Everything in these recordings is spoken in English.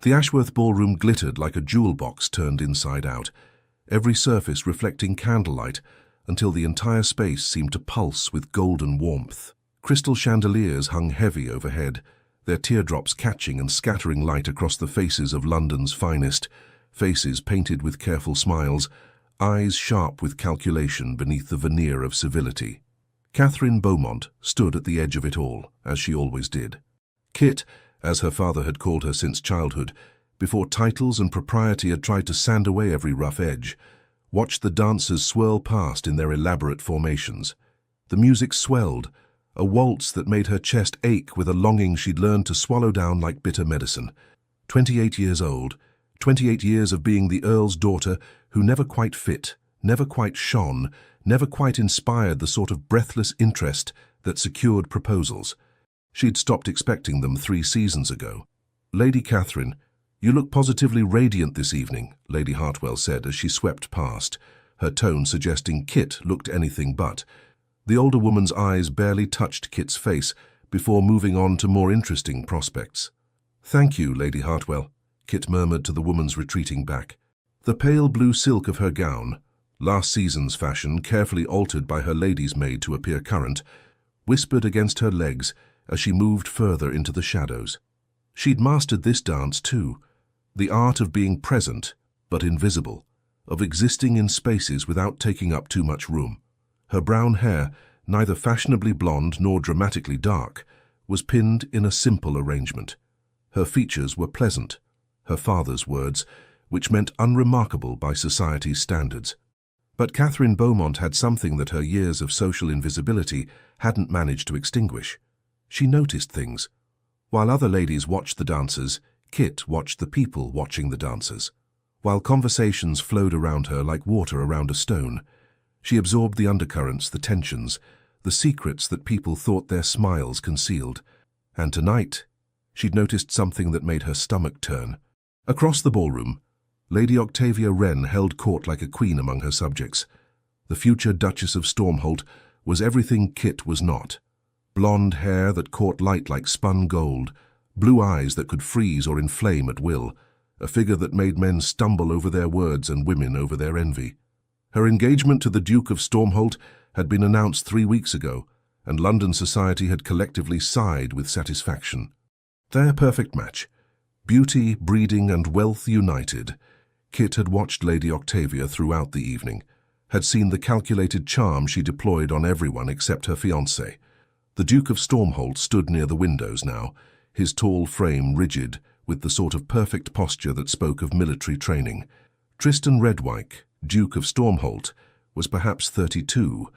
The Ashworth ballroom glittered like a jewel box turned inside out, every surface reflecting candlelight until the entire space seemed to pulse with golden warmth. Crystal chandeliers hung heavy overhead, their teardrops catching and scattering light across the faces of London's finest, faces painted with careful smiles, eyes sharp with calculation beneath the veneer of civility. Catherine Beaumont stood at the edge of it all, as she always did. Kit, as her father had called her since childhood, before titles and propriety had tried to sand away every rough edge, watched the dancers swirl past in their elaborate formations. The music swelled, a waltz that made her chest ache with a longing she'd learned to swallow down like bitter medicine. 28 years old, 28 years of being the Earl's daughter who never quite fit, never quite shone, never quite inspired the sort of breathless interest that secured proposals. She'd stopped expecting them 3 seasons ago. "Lady Catherine, you look positively radiant this evening," Lady Hartwell said as she swept past, her tone suggesting Kit looked anything but. The older woman's eyes barely touched Kit's face before moving on to more interesting prospects. "Thank you, Lady Hartwell," Kit murmured to the woman's retreating back. The pale blue silk of her gown, last season's fashion carefully altered by her lady's maid to appear current, whispered against her legs as she moved further into the shadows. She'd mastered this dance too, the art of being present but invisible, of existing in spaces without taking up too much room. Her brown hair, neither fashionably blonde nor dramatically dark, was pinned in a simple arrangement. Her features were pleasant, her father's words, which meant unremarkable by society's standards. But Catherine Beaumont had something that her years of social invisibility hadn't managed to extinguish. She noticed things. While other ladies watched the dancers, Kit watched the people watching the dancers. While conversations flowed around her like water around a stone, she absorbed the undercurrents, the tensions, the secrets that people thought their smiles concealed. And tonight, she'd noticed something that made her stomach turn. Across the ballroom, Lady Octavia Wren held court like a queen among her subjects. The future Duchess of Stormholt was everything Kit was not. Blonde hair that caught light like spun gold, blue eyes that could freeze or inflame at will, a figure that made men stumble over their words and women over their envy. Her engagement to the Duke of Stormholt had been announced 3 weeks ago, and London society had collectively sighed with satisfaction. Their perfect match. Beauty, breeding, and wealth united. Kit had watched Lady Octavia throughout the evening, had seen the calculated charm she deployed on everyone except her fiancé. The Duke of Stormholt stood near the windows now, his tall frame rigid, with the sort of perfect posture that spoke of military training. Tristan Redwyke, Duke of Stormholt, was perhaps 32,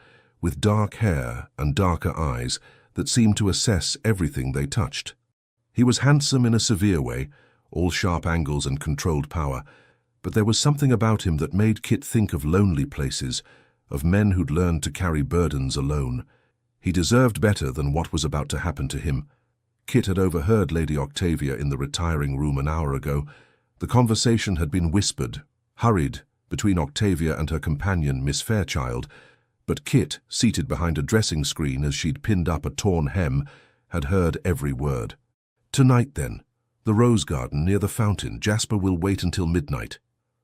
with dark hair and darker eyes that seemed to assess everything they touched. He was handsome in a severe way, all sharp angles and controlled power, but there was something about him that made Kit think of lonely places, of men who'd learned to carry burdens alone. He deserved better than what was about to happen to him. Kit had overheard Lady Octavia in the retiring room an hour ago. The conversation had been whispered, hurried, between Octavia and her companion, Miss Fairchild, but Kit, seated behind a dressing screen as she'd pinned up a torn hem, had heard every word. "Tonight, then. The rose garden near the fountain. Jasper will wait until midnight."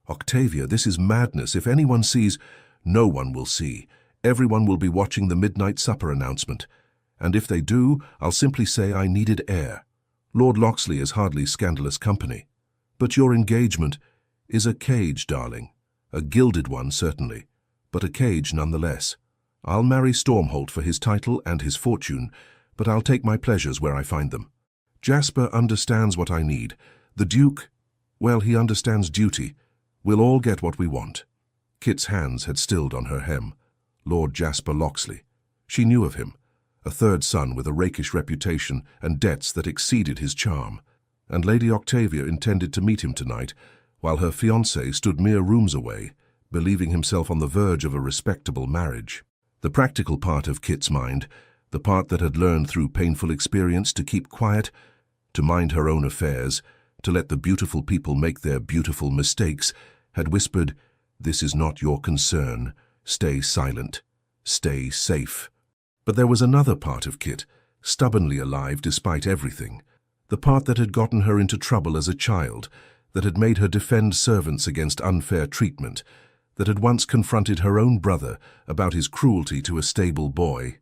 "Octavia, this is madness. If anyone sees—" "No one will see. Everyone will be watching the midnight supper announcement. And if they do, I'll simply say I needed air. Lord Loxley is hardly scandalous company. But your engagement is a cage, darling. A gilded one, certainly, but a cage nonetheless. I'll marry Stormholt for his title and his fortune, but I'll take my pleasures where I find them. Jasper understands what I need. The Duke, well, he understands duty. We'll all get what we want." Kit's hands had stilled on her hem. Lord Jasper Loxley. She knew of him. A third son with a rakish reputation and debts that exceeded his charm. And Lady Octavia intended to meet him tonight, while her fiancé stood mere rooms away, believing himself on the verge of a respectable marriage. The practical part of Kit's mind, the part that had learned through painful experience to keep quiet, to mind her own affairs, to let the beautiful people make their beautiful mistakes, had whispered, "This is not your concern. Stay silent. Stay safe." But there was another part of Kit, stubbornly alive despite everything. The part that had gotten her into trouble as a child, that had made her defend servants against unfair treatment, that had once confronted her own brother about his cruelty to a stable boy.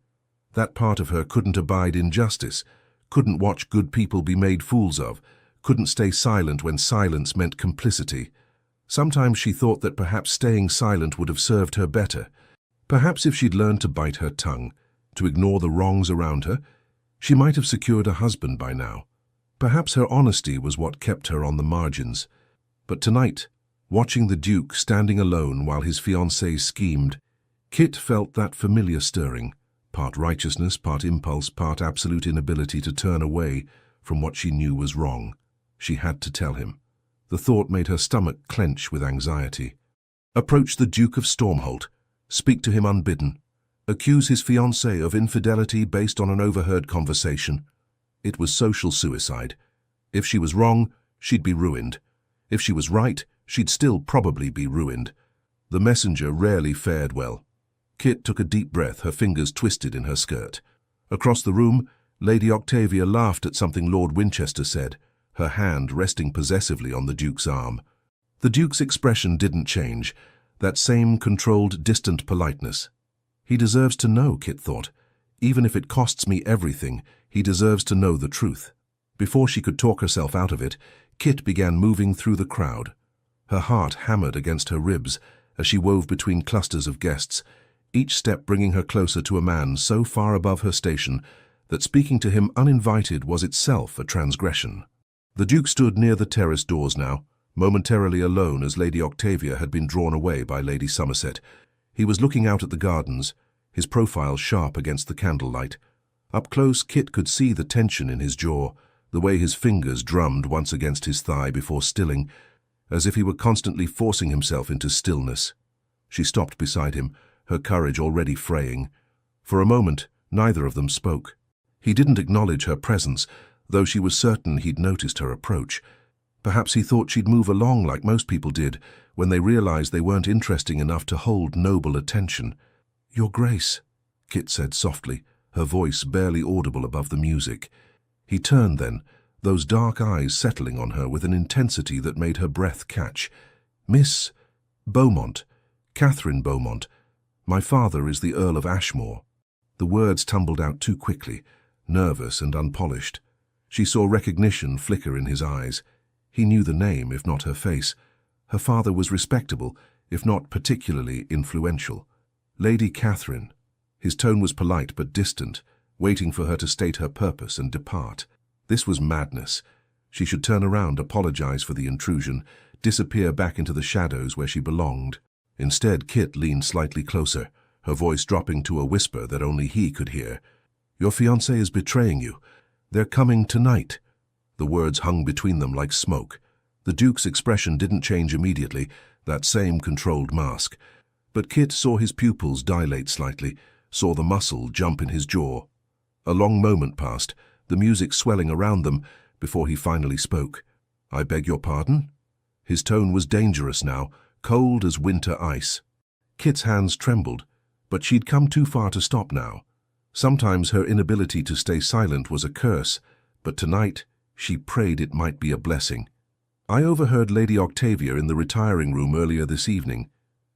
That part of her couldn't abide injustice, couldn't watch good people be made fools of, couldn't stay silent when silence meant complicity. Sometimes she thought that perhaps staying silent would have served her better. Perhaps if she'd learned to bite her tongue, to ignore the wrongs around her, she might have secured a husband by now. Perhaps her honesty was what kept her on the margins. But tonight, watching the Duke standing alone while his fiancée schemed, Kit felt that familiar stirring, part righteousness, part impulse, part absolute inability to turn away from what she knew was wrong. She had to tell him. The thought made her stomach clench with anxiety. Approach the Duke of Stormholt, speak to him unbidden, accuse his fiancée of infidelity based on an overheard conversation. It was social suicide. If she was wrong, she'd be ruined. If she was right, she'd still probably be ruined. The messenger rarely fared well. Kit took a deep breath, her fingers twisted in her skirt. Across the room, Lady Octavia laughed at something Lord Winchester said, her hand resting possessively on the Duke's arm. The Duke's expression didn't change, that same controlled, distant politeness. He deserves to know, Kit thought. Even if it costs me everything, he deserves to know the truth. Before she could talk herself out of it, Kit began moving through the crowd. Her heart hammered against her ribs as she wove between clusters of guests, each step bringing her closer to a man so far above her station that speaking to him uninvited was itself a transgression. The Duke stood near the terrace doors now, momentarily alone as Lady Octavia had been drawn away by Lady Somerset. He was looking out at the gardens, his profile sharp against the candlelight. Up close, Kit could see the tension in his jaw, the way his fingers drummed once against his thigh before stilling, as if he were constantly forcing himself into stillness. She stopped beside him, her courage already fraying. For a moment, neither of them spoke. He didn't acknowledge her presence, though she was certain he'd noticed her approach. Perhaps he thought she'd move along like most people did, when they realized they weren't interesting enough to hold noble attention. "Your Grace," Kit said softly, her voice barely audible above the music. He turned then, those dark eyes settling on her with an intensity that made her breath catch. "Miss Beaumont, Catherine Beaumont. My father is the Earl of Ashmore." The words tumbled out too quickly, nervous and unpolished. She saw recognition flicker in his eyes. He knew the name, if not her face. Her father was respectable, if not particularly influential. Lady Catherine. His tone was polite but distant, waiting for her to state her purpose and depart. This was madness. She should turn around, apologize for the intrusion, disappear back into the shadows where she belonged. Instead, Kit leaned slightly closer, her voice dropping to a whisper that only he could hear. "Your fiancé is betraying you. They're coming tonight." The words hung between them like smoke. The Duke's expression didn't change immediately, that same controlled mask. But Kit saw his pupils dilate slightly, saw the muscle jump in his jaw. A long moment passed, the music swelling around them, before he finally spoke. "I beg your pardon?" His tone was dangerous now, cold as winter ice. Kit's hands trembled, but she'd come too far to stop now. Sometimes her inability to stay silent was a curse, but tonight she prayed it might be a blessing. "I overheard Lady Octavia in the retiring room earlier this evening.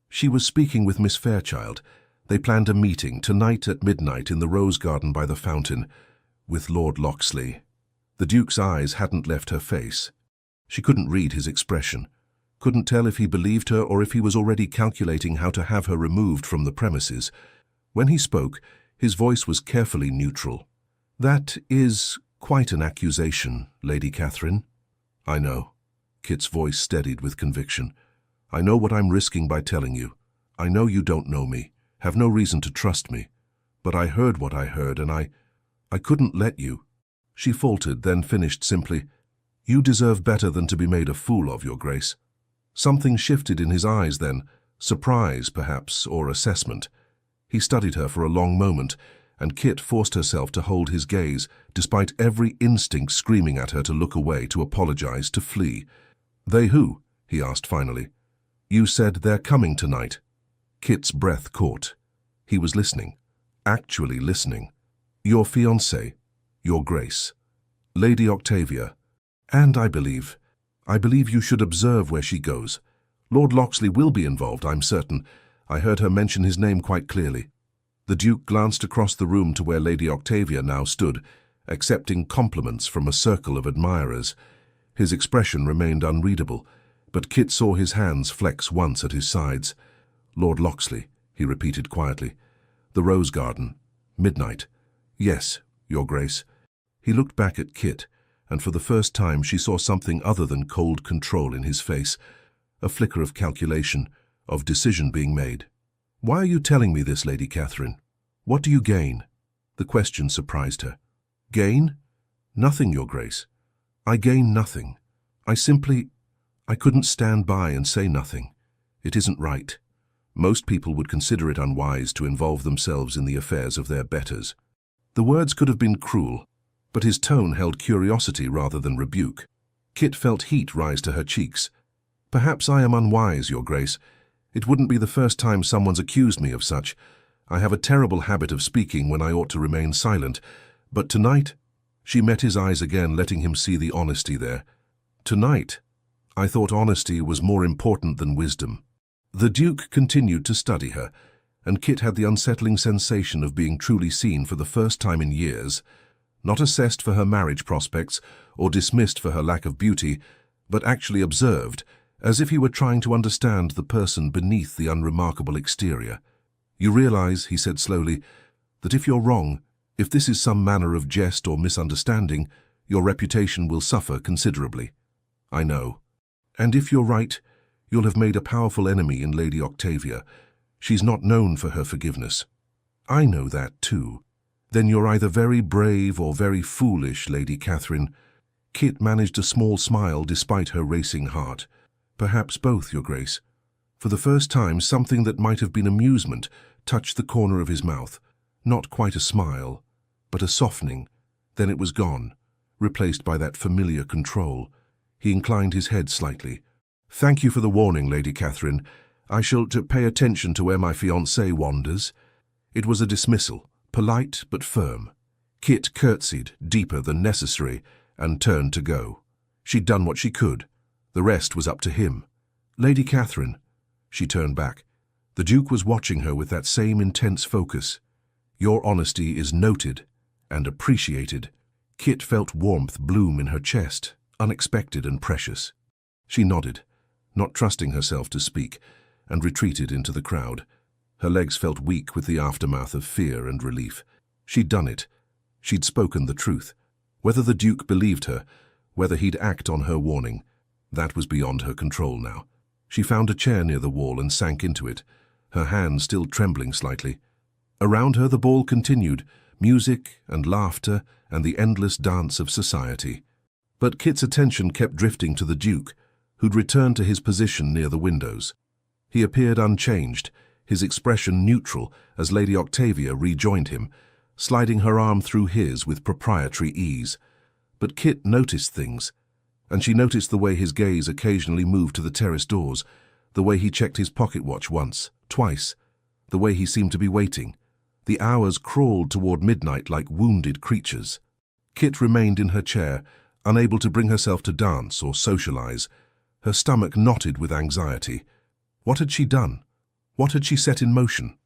She was speaking with Miss Fairchild. They planned a meeting tonight at midnight in the rose garden by the fountain, with Lord Locksley." The Duke's eyes hadn't left her face. She couldn't read his expression, couldn't tell if he believed her or if he was already calculating how to have her removed from the premises. When he spoke, his voice was carefully neutral. "That is quite an accusation, Lady Catherine." "I know." Kit's voice steadied with conviction. "I know what I'm risking by telling you. I know you don't know me, have no reason to trust me. But I heard what I heard, and I couldn't let you." She faltered, then finished simply, "You deserve better than to be made a fool of, Your Grace." Something shifted in his eyes then, surprise, perhaps, or assessment. He studied her for a long moment, and Kit forced herself to hold his gaze, despite every instinct screaming at her to look away, to apologize, to flee. "They who?" he asked finally. "You said they're coming tonight." Kit's breath caught. He was listening, actually listening. "Your fiancé, Your Grace." Lady Octavia. And I believe you should observe where she goes. Lord Locksley will be involved, I'm certain. I heard her mention his name quite clearly. The Duke glanced across the room to where Lady Octavia now stood, accepting compliments from a circle of admirers. His expression remained unreadable, but Kit saw his hands flex once at his sides. Lord Locksley, he repeated quietly. The Rose Garden. Midnight. Yes, Your Grace. He looked back at Kit, and for the first time she saw something other than cold control in his face, a flicker of calculation, of decision being made. Why are you telling me this, Lady Catherine? What do you gain? The question surprised her. Gain? Nothing, Your Grace. I gain nothing. I couldn't stand by and say nothing. It isn't right. Most people would consider it unwise to involve themselves in the affairs of their betters. The words could have been cruel, but his tone held curiosity rather than rebuke. Kit felt heat rise to her cheeks. Perhaps I am unwise, Your Grace. It wouldn't be the first time someone's accused me of such. I have a terrible habit of speaking when I ought to remain silent. But tonight, she met his eyes again, letting him see the honesty there. Tonight, I thought honesty was more important than wisdom. The Duke continued to study her, and Kit had the unsettling sensation of being truly seen for the first time in years, not assessed for her marriage prospects or dismissed for her lack of beauty, but actually observed, as if he were trying to understand the person beneath the unremarkable exterior. You realize, he said slowly, that if you're wrong, if this is some manner of jest or misunderstanding, your reputation will suffer considerably. I know. And if you're right, you'll have made a powerful enemy in Lady Octavia. She's not known for her forgiveness. I know that too. Then you're either very brave or very foolish, Lady Catherine. Kit managed a small smile despite her racing heart. Perhaps both, Your Grace. For the first time, something that might have been amusement touched the corner of his mouth. Not quite a smile, but a softening. Then it was gone, replaced by that familiar control. He inclined his head slightly. Thank you for the warning, Lady Catherine. I shall pay attention to where my fiancée wanders. It was a dismissal, polite but firm. Kit curtsied, deeper than necessary, and turned to go. She'd done what she could. The rest was up to him. Lady Catherine. She turned back. The Duke was watching her with that same intense focus. Your honesty is noted and appreciated. Kit felt warmth bloom in her chest, unexpected and precious. She nodded, not trusting herself to speak, and retreated into the crowd. Her legs felt weak with the aftermath of fear and relief. She'd done it. She'd spoken the truth. Whether the Duke believed her, whether he'd act on her warning, that was beyond her control now. She found a chair near the wall and sank into it, her hands still trembling slightly. Around her the ball continued, music and laughter and the endless dance of society. But Kit's attention kept drifting to the Duke, who'd returned to his position near the windows. He appeared unchanged, his expression neutral as Lady Octavia rejoined him, sliding her arm through his with proprietary ease. But Kit noticed things, and she noticed the way his gaze occasionally moved to the terrace doors, the way he checked his pocket watch once, twice, the way he seemed to be waiting. The hours crawled toward midnight like wounded creatures. Kit remained in her chair, unable to bring herself to dance or socialize. Her stomach knotted with anxiety. What had she done? What had she set in motion?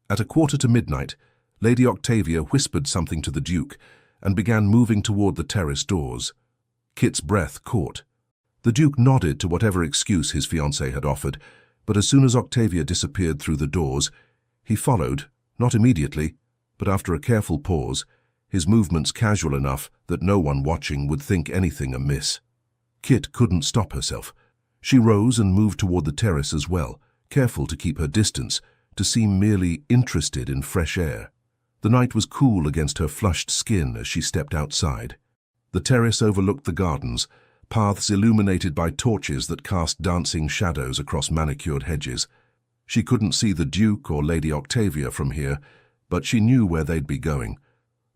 At 1:45, Lady Octavia whispered something to the Duke and began moving toward the terrace doors. Kit's breath caught. The Duke nodded to whatever excuse his fiancée had offered, but as soon as Octavia disappeared through the doors, he followed, not immediately, but after a careful pause, his movements casual enough that no one watching would think anything amiss. Kit couldn't stop herself. She rose and moved toward the terrace as well, careful to keep her distance, to seem merely interested in fresh air. The night was cool against her flushed skin as she stepped outside. The terrace overlooked the gardens, paths illuminated by torches that cast dancing shadows across manicured hedges. She couldn't see the Duke or Lady Octavia from here, but she knew where they'd be going.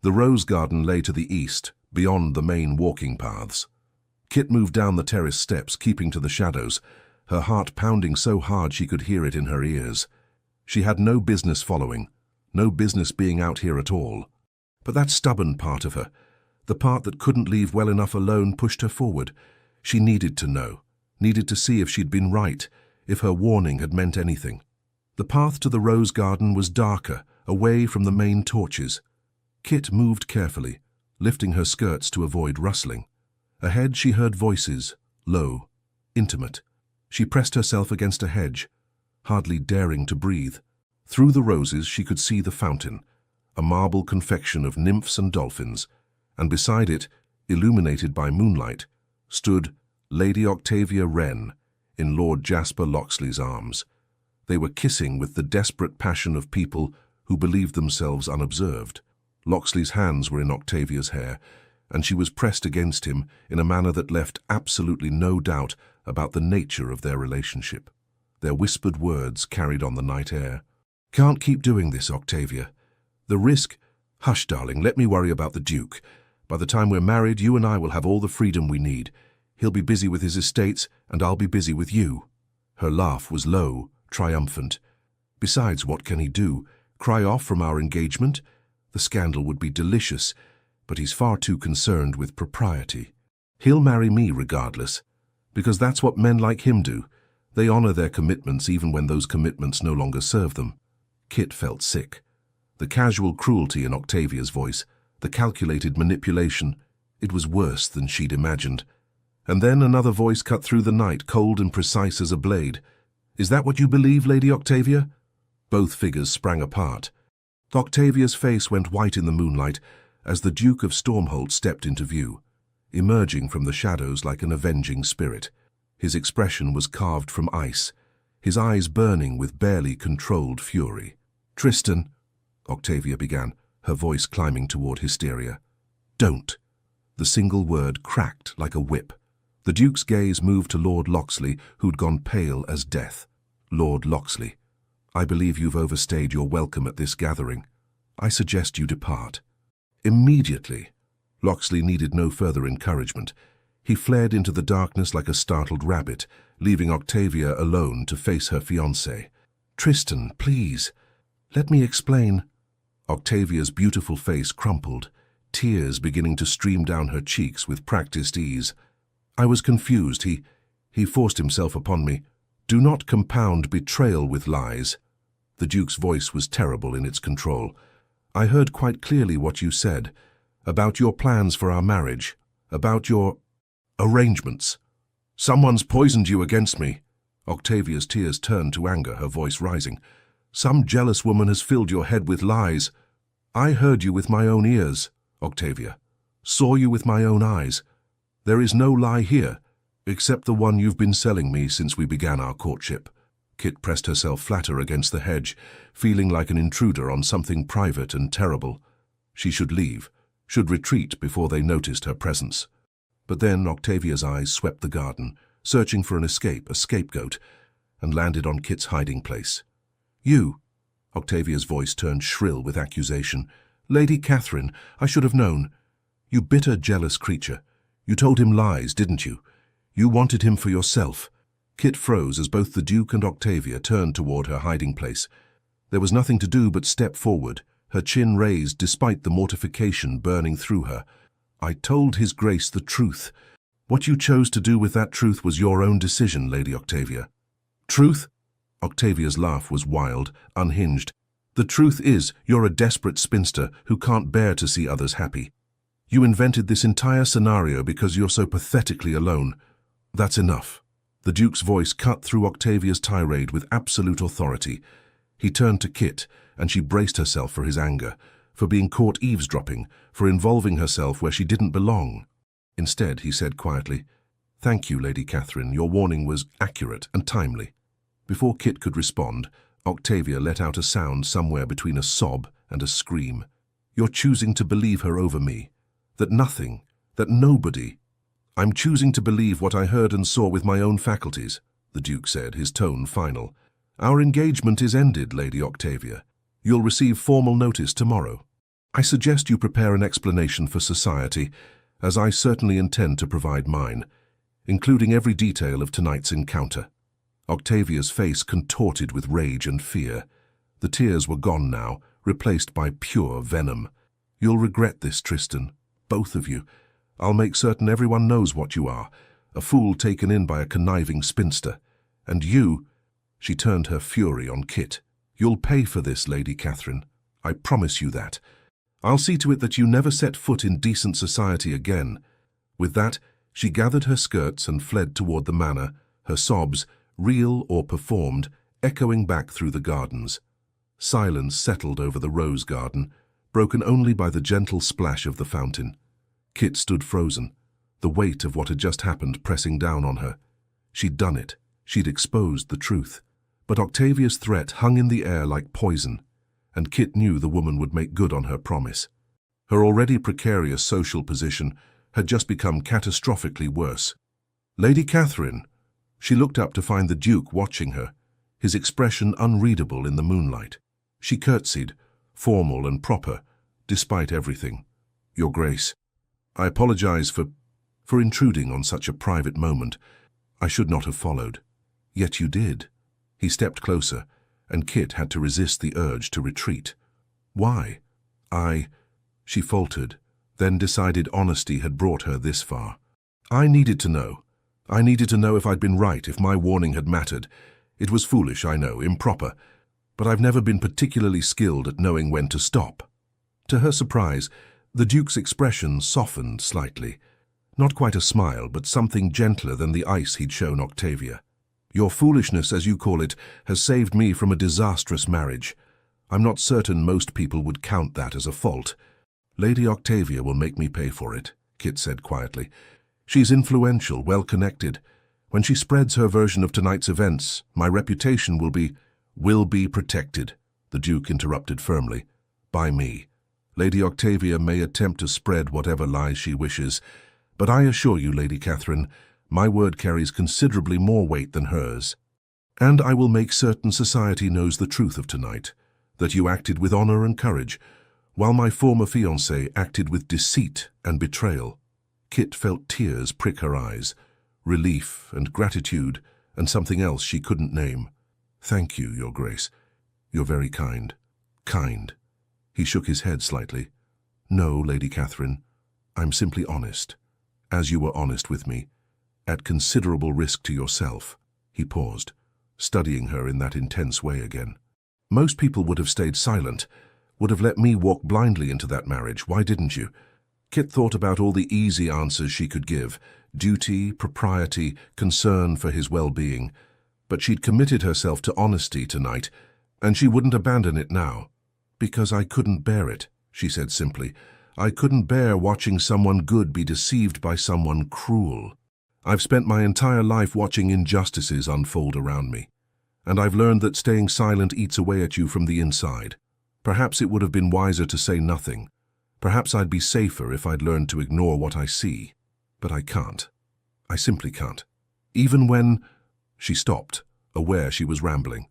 The rose garden lay to the east, beyond the main walking paths. Kit moved down the terrace steps, keeping to the shadows, her heart pounding so hard she could hear it in her ears. She had no business following, no business being out here at all. But that stubborn part of her, The part that couldn't leave well enough alone pushed her forward. She needed to know, needed to see if she'd been right, if her warning had meant anything. The path to the rose garden was darker, away from the main torches. Kit moved carefully, lifting her skirts to avoid rustling. Ahead she heard voices, low, intimate. She pressed herself against a hedge, hardly daring to breathe. Through the roses she could see the fountain, a marble confection of nymphs and dolphins, and beside it, illuminated by moonlight, stood Lady Octavia Wren in Lord Jasper Locksley's arms. They were kissing with the desperate passion of people who believed themselves unobserved. Locksley's hands were in Octavia's hair, and she was pressed against him in a manner that left absolutely no doubt about the nature of their relationship. Their whispered words carried on the night air. "Can't keep doing this, Octavia. The risk—" "Hush, darling, let me worry about the Duke. By the time we're married, you and I will have all the freedom we need. He'll be busy with his estates, and I'll be busy with you." Her laugh was low, triumphant. "Besides, what can he do? Cry off from our engagement? The scandal would be delicious, but he's far too concerned with propriety. He'll marry me regardless, because that's what men like him do. They honor their commitments even when those commitments no longer serve them." Kit felt sick. The casual cruelty in Octavia's voice, the calculated manipulation, it was worse than she'd imagined. And then another voice cut through the night, cold and precise as a blade. "Is that what you believe, Lady Octavia?" Both figures sprang apart. Octavia's face went white in the moonlight as the Duke of Stormholt stepped into view, emerging from the shadows like an avenging spirit. His expression was carved from ice, his eyes burning with barely controlled fury. "Tristan," Octavia began, her voice climbing toward hysteria. "Don't." The single word cracked like a whip. The Duke's gaze moved to Lord Locksley, who'd gone pale as death. "Lord Locksley, I believe you've overstayed your welcome at this gathering. I suggest you depart." Immediately. Locksley needed no further encouragement. He fled into the darkness like a startled rabbit, leaving Octavia alone to face her fiancé. "Tristan, please, let me explain." Octavia's beautiful face crumpled, tears beginning to stream down her cheeks with practiced ease. "I was confused. He forced himself upon me. Do not compound betrayal with lies." The Duke's voice was terrible in its control. "I heard quite clearly what you said, about your plans for our marriage, about your arrangements. Someone's poisoned you against me." Octavia's tears turned to anger, her voice rising. "Some jealous woman has filled your head with lies. I heard you with my own ears, Octavia. Saw you with my own eyes. There is no lie here, except the one you've been selling me since we began our courtship." Kit pressed herself flatter against the hedge, feeling like an intruder on something private and terrible. She should leave, should retreat before they noticed her presence. But then Octavia's eyes swept the garden, searching for an escape, a scapegoat, and landed on Kit's hiding place. "You!" Octavia's voice turned shrill with accusation. "Lady Catherine, I should have known. You bitter, jealous creature. You told him lies, didn't you? You wanted him for yourself." Kit froze as both the Duke and Octavia turned toward her hiding place. There was nothing to do but step forward, her chin raised despite the mortification burning through her. "I told His Grace the truth. What you chose to do with that truth was your own decision, Lady Octavia." "Truth?" Octavia's laugh was wild, unhinged. "The truth is, you're a desperate spinster who can't bear to see others happy. You invented this entire scenario because you're so pathetically alone. That's enough." The Duke's voice cut through Octavia's tirade with absolute authority. He turned to Kit, and she braced herself for his anger, for being caught eavesdropping, for involving herself where she didn't belong. Instead, he said quietly, "Thank you, Lady Catherine. Your warning was accurate and timely." Before Kit could respond, Octavia let out a sound somewhere between a sob and a scream. "You're choosing to believe her over me. That nothing, that nobody—" "I'm choosing to believe what I heard and saw with my own faculties," the Duke said, his tone final. "Our engagement is ended, Lady Octavia. You'll receive formal notice tomorrow. I suggest you prepare an explanation for society, as I certainly intend to provide mine, including every detail of tonight's encounter." Octavia's face contorted with rage and fear. The tears were gone now, replaced by pure venom. "You'll regret this, Tristan. Both of you. I'll make certain everyone knows what you are, a fool taken in by a conniving spinster. And you—" she turned her fury on Kit. "You'll pay for this, Lady Catherine. I promise you that. I'll see to it that you never set foot in decent society again." With that, she gathered her skirts and fled toward the manor, her sobs, real or performed, echoing back through the gardens. Silence settled over the rose garden, broken only by the gentle splash of the fountain. Kit stood frozen, the weight of what had just happened pressing down on her. She'd done it. She'd exposed the truth. But Octavia's threat hung in the air like poison, and Kit knew the woman would make good on her promise. Her already precarious social position had just become catastrophically worse. "Lady Catherine!" She looked up to find the Duke watching her, his expression unreadable in the moonlight. She curtsied, formal and proper, despite everything. "Your Grace, I apologize for intruding on such a private moment. I should not have followed." "Yet you did." He stepped closer, and Kit had to resist the urge to retreat. "Why?" She faltered, then decided honesty had brought her this far. "I needed to know. I needed to know if I'd been right, if my warning had mattered. It was foolish, I know, improper, but I've never been particularly skilled at knowing when to stop." To her surprise, the Duke's expression softened slightly. Not quite a smile, but something gentler than the ice he'd shown Octavia. "Your foolishness, as you call it, has saved me from a disastrous marriage. I'm not certain most people would count that as a fault." "Lady Octavia will make me pay for it," Kit said quietly. "She's influential, well-connected. When she spreads her version of tonight's events, my reputation will be protected," the Duke interrupted firmly. "By me. Lady Octavia may attempt to spread whatever lies she wishes, but I assure you, Lady Catherine, my word carries considerably more weight than hers. And I will make certain society knows the truth of tonight, that you acted with honor and courage, while my former fiancé acted with deceit and betrayal." Kit felt tears prick her eyes, relief and gratitude, and something else she couldn't name. "Thank you, Your Grace. You're very kind." "Kind?" He shook his head slightly. "No, Lady Catherine. I'm simply honest, as you were honest with me, at considerable risk to yourself." He paused, studying her in that intense way again. "Most people would have stayed silent, would have let me walk blindly into that marriage. Why didn't you?" Kit thought about all the easy answers she could give: duty, propriety, concern for his well-being. But she'd committed herself to honesty tonight, and she wouldn't abandon it now. "Because I couldn't bear it," she said simply. "I couldn't bear watching someone good be deceived by someone cruel. I've spent my entire life watching injustices unfold around me, and I've learned that staying silent eats away at you from the inside. Perhaps it would have been wiser to say nothing. Perhaps I'd be safer if I'd learned to ignore what I see. But I can't. I simply can't. Even when—" She stopped, aware she was rambling.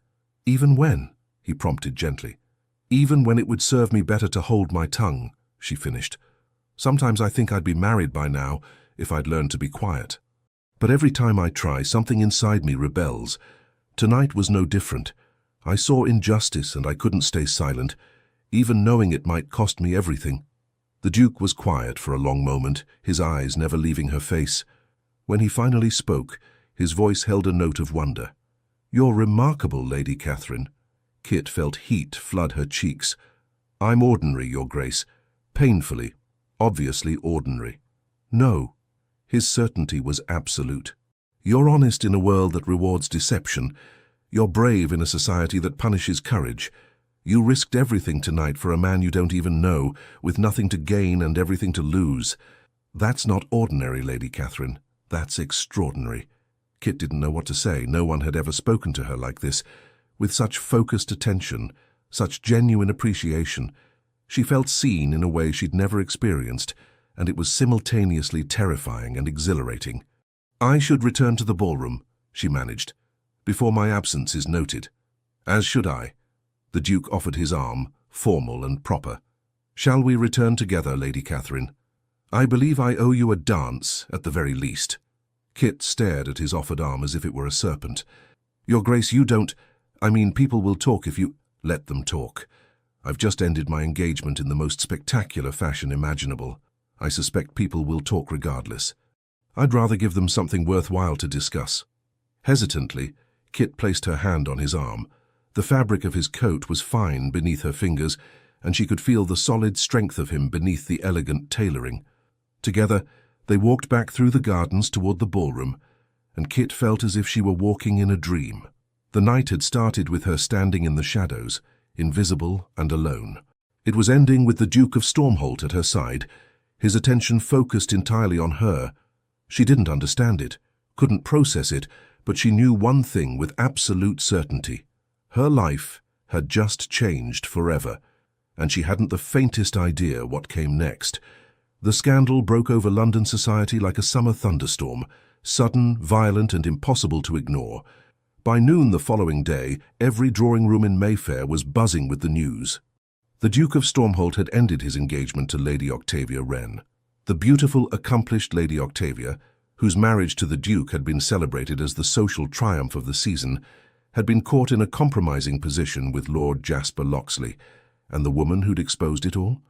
"Even when?" he prompted gently. "Even when it would serve me better to hold my tongue," she finished. "Sometimes I think I'd be married by now if I'd learned to be quiet. But every time I try, something inside me rebels. Tonight was no different. I saw injustice and I couldn't stay silent, even knowing it might cost me everything." The Duke was quiet for a long moment, his eyes never leaving her face. When he finally spoke, his voice held a note of wonder. "You're remarkable, Lady Catherine." Kit felt heat flood her cheeks. "I'm ordinary, Your Grace. Painfully, obviously ordinary." "No." His certainty was absolute. "You're honest in a world that rewards deception. You're brave in a society that punishes courage. You risked everything tonight for a man you don't even know, with nothing to gain and everything to lose. That's not ordinary, Lady Catherine. That's extraordinary." Kit didn't know what to say. No one had ever spoken to her like this, with such focused attention, such genuine appreciation. She felt seen in a way she'd never experienced, and it was simultaneously terrifying and exhilarating. "I should return to the ballroom," she managed, "before my absence is noted." "As should I." The Duke offered his arm, formal and proper. "Shall we return together, Lady Catherine? I believe I owe you a dance, at the very least." Kit stared at his offered arm as if it were a serpent. "Your Grace, you don't— I mean, people will talk if you—" "Let them talk. I've just ended my engagement in the most spectacular fashion imaginable. I suspect people will talk regardless. I'd rather give them something worthwhile to discuss." Hesitantly, Kit placed her hand on his arm. The fabric of his coat was fine beneath her fingers, and she could feel the solid strength of him beneath the elegant tailoring. Together, they walked back through the gardens toward the ballroom, and Kit felt as if she were walking in a dream. The night had started with her standing in the shadows, invisible and alone. It was ending with the Duke of Stormholt at her side, his attention focused entirely on her. She didn't understand it, couldn't process it, but she knew one thing with absolute certainty. Her life had just changed forever, and she hadn't the faintest idea what came next. The scandal broke over London society like a summer thunderstorm, sudden, violent, and impossible to ignore. By noon the following day, every drawing room in Mayfair was buzzing with the news. The Duke of Stormholt had ended his engagement to Lady Octavia Wren. The beautiful, accomplished Lady Octavia, whose marriage to the Duke had been celebrated as the social triumph of the season, had been caught in a compromising position with Lord Jasper Locksley, and the woman who'd exposed it all?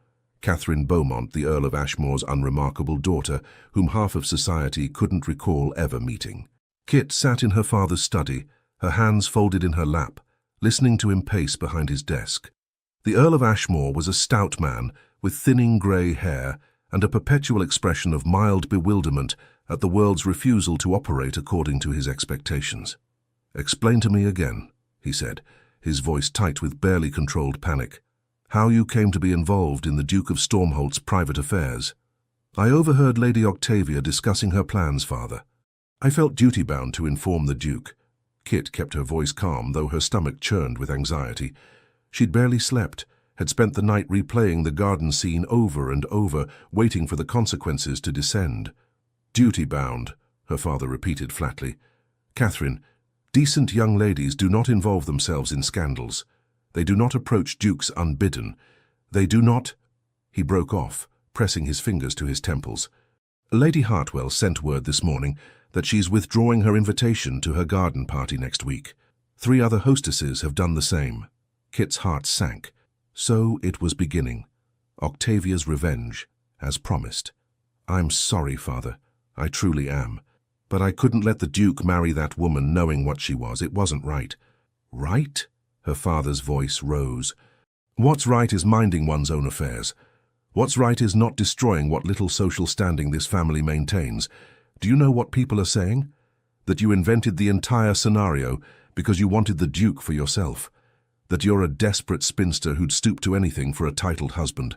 Catherine Beaumont, the Earl of Ashmore's unremarkable daughter, whom half of society couldn't recall ever meeting. Kit sat in her father's study, her hands folded in her lap, listening to him pace behind his desk. The Earl of Ashmore was a stout man with thinning grey hair and a perpetual expression of mild bewilderment at the world's refusal to operate according to his expectations. "Explain to me again," he said, his voice tight with barely controlled panic, "how you came to be involved in the Duke of Stormholt's private affairs." "I overheard Lady Octavia discussing her plans, father. I felt duty-bound to inform the Duke." Kit kept her voice calm, though her stomach churned with anxiety. She'd barely slept, had spent the night replaying the garden scene over and over, waiting for the consequences to descend. "Duty-bound," her father repeated flatly. "Catherine, decent young ladies do not involve themselves in scandals. They do not approach dukes unbidden. They do not—" He broke off, pressing his fingers to his temples. "Lady Hartwell sent word this morning that she's withdrawing her invitation to her garden party next week. 3 other hostesses have done the same." Kit's heart sank. So it was beginning. Octavia's revenge, as promised. "I'm sorry, father. I truly am. But I couldn't let the Duke marry that woman knowing what she was. It wasn't right." "Right?" Her father's voice rose. "What's right is minding one's own affairs. What's right is not destroying what little social standing this family maintains. Do you know what people are saying? That you invented the entire scenario because you wanted the Duke for yourself. That you're a desperate spinster who'd stoop to anything for a titled husband."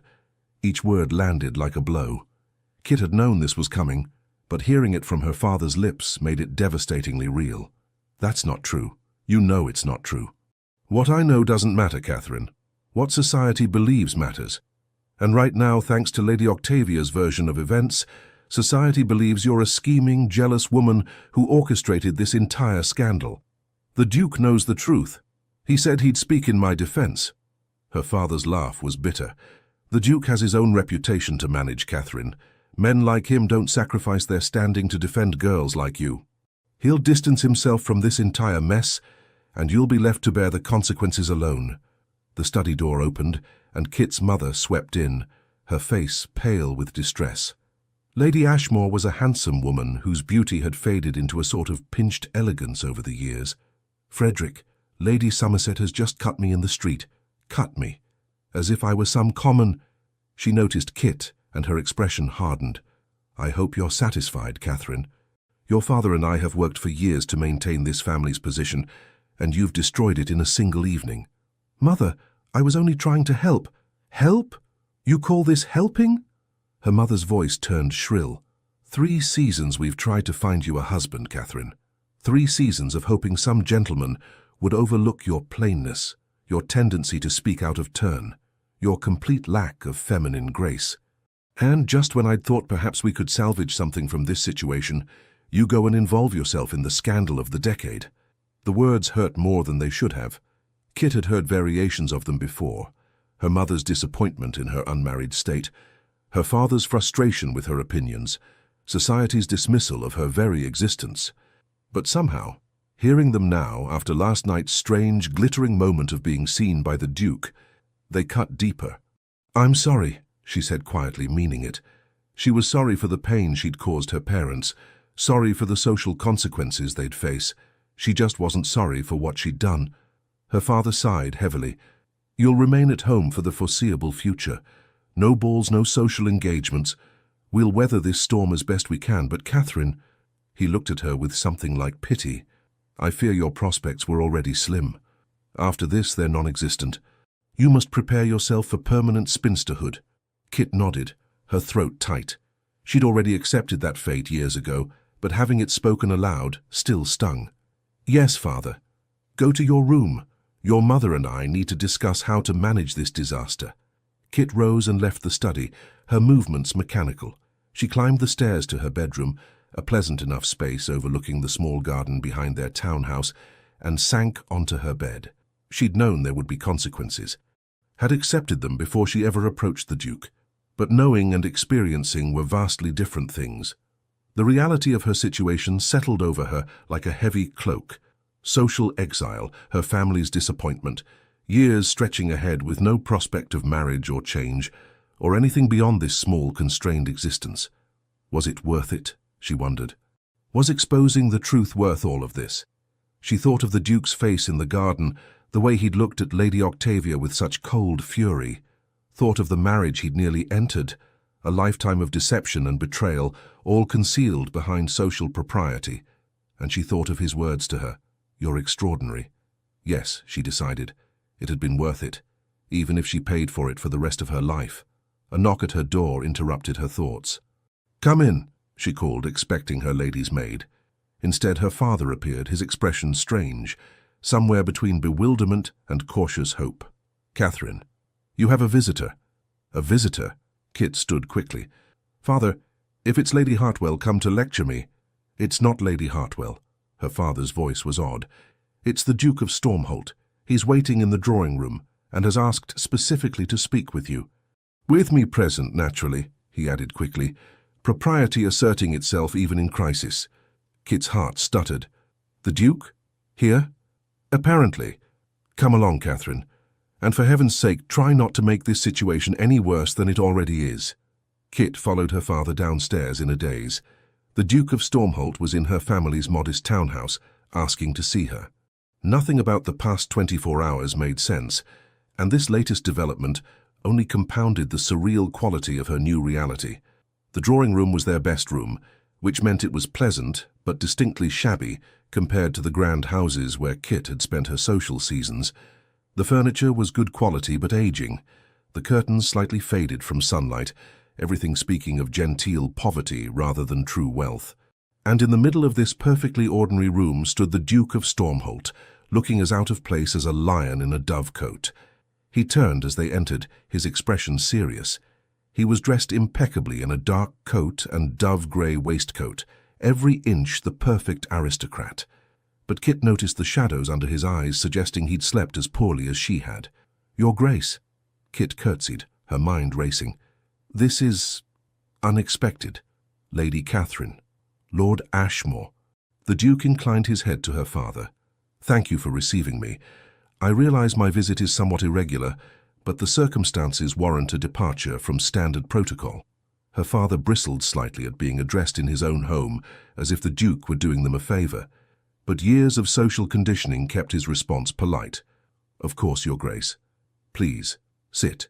Each word landed like a blow. Kit had known this was coming, but hearing it from her father's lips made it devastatingly real. "That's not true. You know it's not true." "What I know doesn't matter, Catherine. What society believes matters. And right now, thanks to Lady Octavia's version of events, society believes you're a scheming, jealous woman who orchestrated this entire scandal. The Duke knows the truth. He said he'd speak in my defense." Her father's laugh was bitter. "The Duke has his own reputation to manage, Catherine. Men like him don't sacrifice their standing to defend girls like you. He'll distance himself from this entire mess, and you'll be left to bear the consequences alone." The study door opened, and Kit's mother swept in, her face pale with distress. Lady Ashmore was a handsome woman whose beauty had faded into a sort of pinched elegance over the years. "Frederick, Lady Somerset has just cut me in the street. Cut me. As if I were some common—" She noticed Kit, and her expression hardened. "I hope you're satisfied, Catherine. Your father and I have worked for years to maintain this family's position, and you've destroyed it in a single evening." "Mother, I was only trying to help." "Help? You call this helping?" Her mother's voice turned shrill. 3 seasons we've tried to find you a husband, Catherine. 3 seasons of hoping some gentleman would overlook your plainness, your tendency to speak out of turn, your complete lack of feminine grace. And just when I'd thought perhaps we could salvage something from this situation, you go and involve yourself in the scandal of the decade. The words hurt more than they should have. Kit had heard variations of them before. Her mother's disappointment in her unmarried state, her father's frustration with her opinions, society's dismissal of her very existence. But somehow, hearing them now, after last night's strange, glittering moment of being seen by the Duke, they cut deeper. "I'm sorry," she said quietly, meaning it. She was sorry for the pain she'd caused her parents, sorry for the social consequences they'd face. She just wasn't sorry for what she'd done. Her father sighed heavily. "You'll remain at home for the foreseeable future. No balls, no social engagements. We'll weather this storm as best we can, but Catherine—" He looked at her with something like pity. "I fear your prospects were already slim. After this, they're non-existent. You must prepare yourself for permanent spinsterhood." Kit nodded, her throat tight. She'd already accepted that fate years ago, but having it spoken aloud still stung. "Yes, father. Go to your room. Your mother and I need to discuss how to manage this disaster." Kit rose and left the study, her movements mechanical. She climbed the stairs to her bedroom, a pleasant enough space overlooking the small garden behind their townhouse, and sank onto her bed. She'd known there would be consequences, had accepted them before she ever approached the Duke. But knowing and experiencing were vastly different things. The reality of her situation settled over her like a heavy cloak. Social exile, her family's disappointment, years stretching ahead with no prospect of marriage or change, or anything beyond this small, constrained existence. Was it worth it, she wondered? Was exposing the truth worth all of this? She thought of the Duke's face in the garden, the way he'd looked at Lady Octavia with such cold fury. Thought of the marriage he'd nearly entered, a lifetime of deception and betrayal, all concealed behind social propriety. And she thought of his words to her, "You're extraordinary." Yes, she decided, it had been worth it, even if she paid for it for the rest of her life. A knock at her door interrupted her thoughts. "Come in," she called, expecting her lady's maid. Instead, her father appeared, his expression strange, somewhere between bewilderment and cautious hope. "Catherine, you have a visitor." "A visitor?" Kit stood quickly. "Father, if it's Lady Hartwell come to lecture me—" "It's not Lady Hartwell." Her father's voice was odd. "It's the Duke of Stormholt. He's waiting in the drawing room and has asked specifically to speak with you." "With me present, naturally," he added quickly, propriety asserting itself even in crisis. Kit's heart stuttered. "The Duke? Here?" "Apparently. Come along, Catherine. And for heaven's sake, try not to make this situation any worse than it already is." Kit followed her father downstairs in a daze. The Duke of Stormholt was in her family's modest townhouse, asking to see her. Nothing about the past 24 hours made sense, and this latest development only compounded the surreal quality of her new reality. The drawing room was their best room, which meant it was pleasant but distinctly shabby compared to the grand houses where Kit had spent her social seasons. The furniture was good quality but aging, the curtains slightly faded from sunlight, everything speaking of genteel poverty rather than true wealth. And in the middle of this perfectly ordinary room stood the Duke of Stormholt, looking as out of place as a lion in a dovecote. He turned as they entered, his expression serious. He was dressed impeccably in a dark coat and dove-grey waistcoat, every inch the perfect aristocrat. But Kit noticed the shadows under his eyes, suggesting he'd slept as poorly as she had. "Your Grace." Kit curtsied, her mind racing. "This is unexpected. Lady Catherine. Lord Ashmore." The Duke inclined his head to her father. "Thank you for receiving me. I realize my visit is somewhat irregular, but the circumstances warrant a departure from standard protocol." Her father bristled slightly at being addressed in his own home, as if the Duke were doing them a favor. But years of social conditioning kept his response polite. "Of course, Your Grace. Please, sit."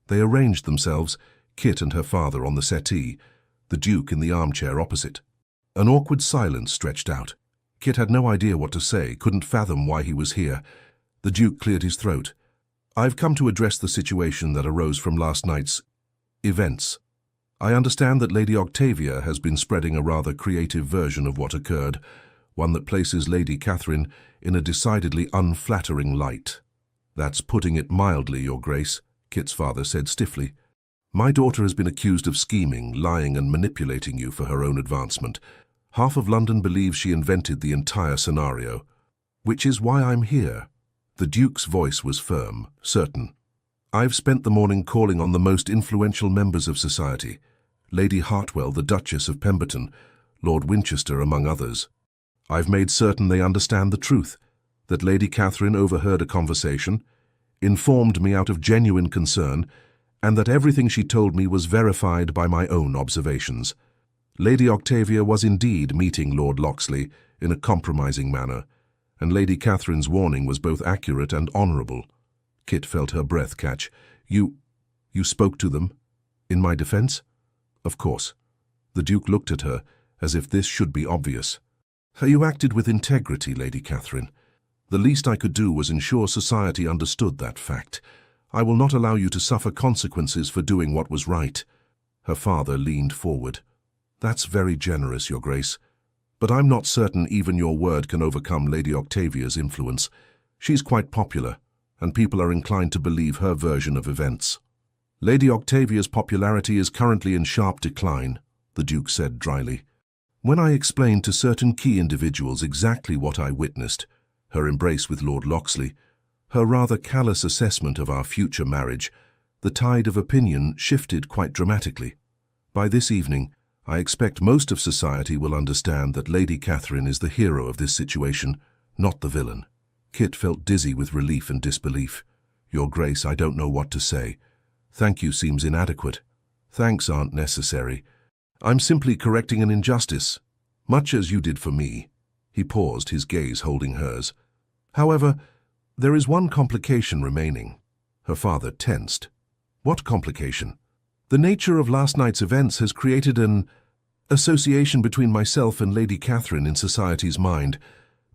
They arranged themselves, Kit and her father on the settee, the Duke in the armchair opposite. An awkward silence stretched out. Kit had no idea what to say, couldn't fathom why he was here. The Duke cleared his throat. "I've come to address the situation that arose from last night's events. I understand that Lady Octavia has been spreading a rather creative version of what occurred, one that places Lady Catherine in a decidedly unflattering light." "That's putting it mildly, Your Grace," Kit's father said stiffly. "My daughter has been accused of scheming, lying and manipulating you for her own advancement. Half of London believes she invented the entire scenario. Which is why I'm here." The Duke's voice was firm, certain. "I've spent the morning calling on the most influential members of society, Lady Hartwell, the Duchess of Pemberton, Lord Winchester, among others. I've made certain they understand the truth, that Lady Catherine overheard a conversation, informed me out of genuine concern, and that everything she told me was verified by my own observations. Lady Octavia was indeed meeting Lord Locksley in a compromising manner, and Lady Catherine's warning was both accurate and honourable. Kit felt her breath catch. You spoke to them? In my defence? Of course. The Duke looked at her, as if this should be obvious. You acted with integrity, Lady Catherine. The least I could do was ensure society understood that fact. I will not allow you to suffer consequences for doing what was right. Her father leaned forward. That's very generous, Your Grace. But I'm not certain even your word can overcome Lady Octavia's influence. She's quite popular, and people are inclined to believe her version of events. Lady Octavia's popularity is currently in sharp decline, the Duke said dryly. When I explained to certain key individuals exactly what I witnessed, her embrace with Lord Locksley, her rather callous assessment of our future marriage, the tide of opinion shifted quite dramatically. By this evening, I expect most of society will understand that Lady Catherine is the hero of this situation, not the villain. Kit felt dizzy with relief and disbelief. Your Grace, I don't know what to say. Thank you seems inadequate. Thanks aren't necessary. I'm simply correcting an injustice, much as you did for me. He paused, his gaze holding hers. However, there is one complication remaining. Her father tensed. What complication? The nature of last night's events has created an association between myself and Lady Catherine in society's mind.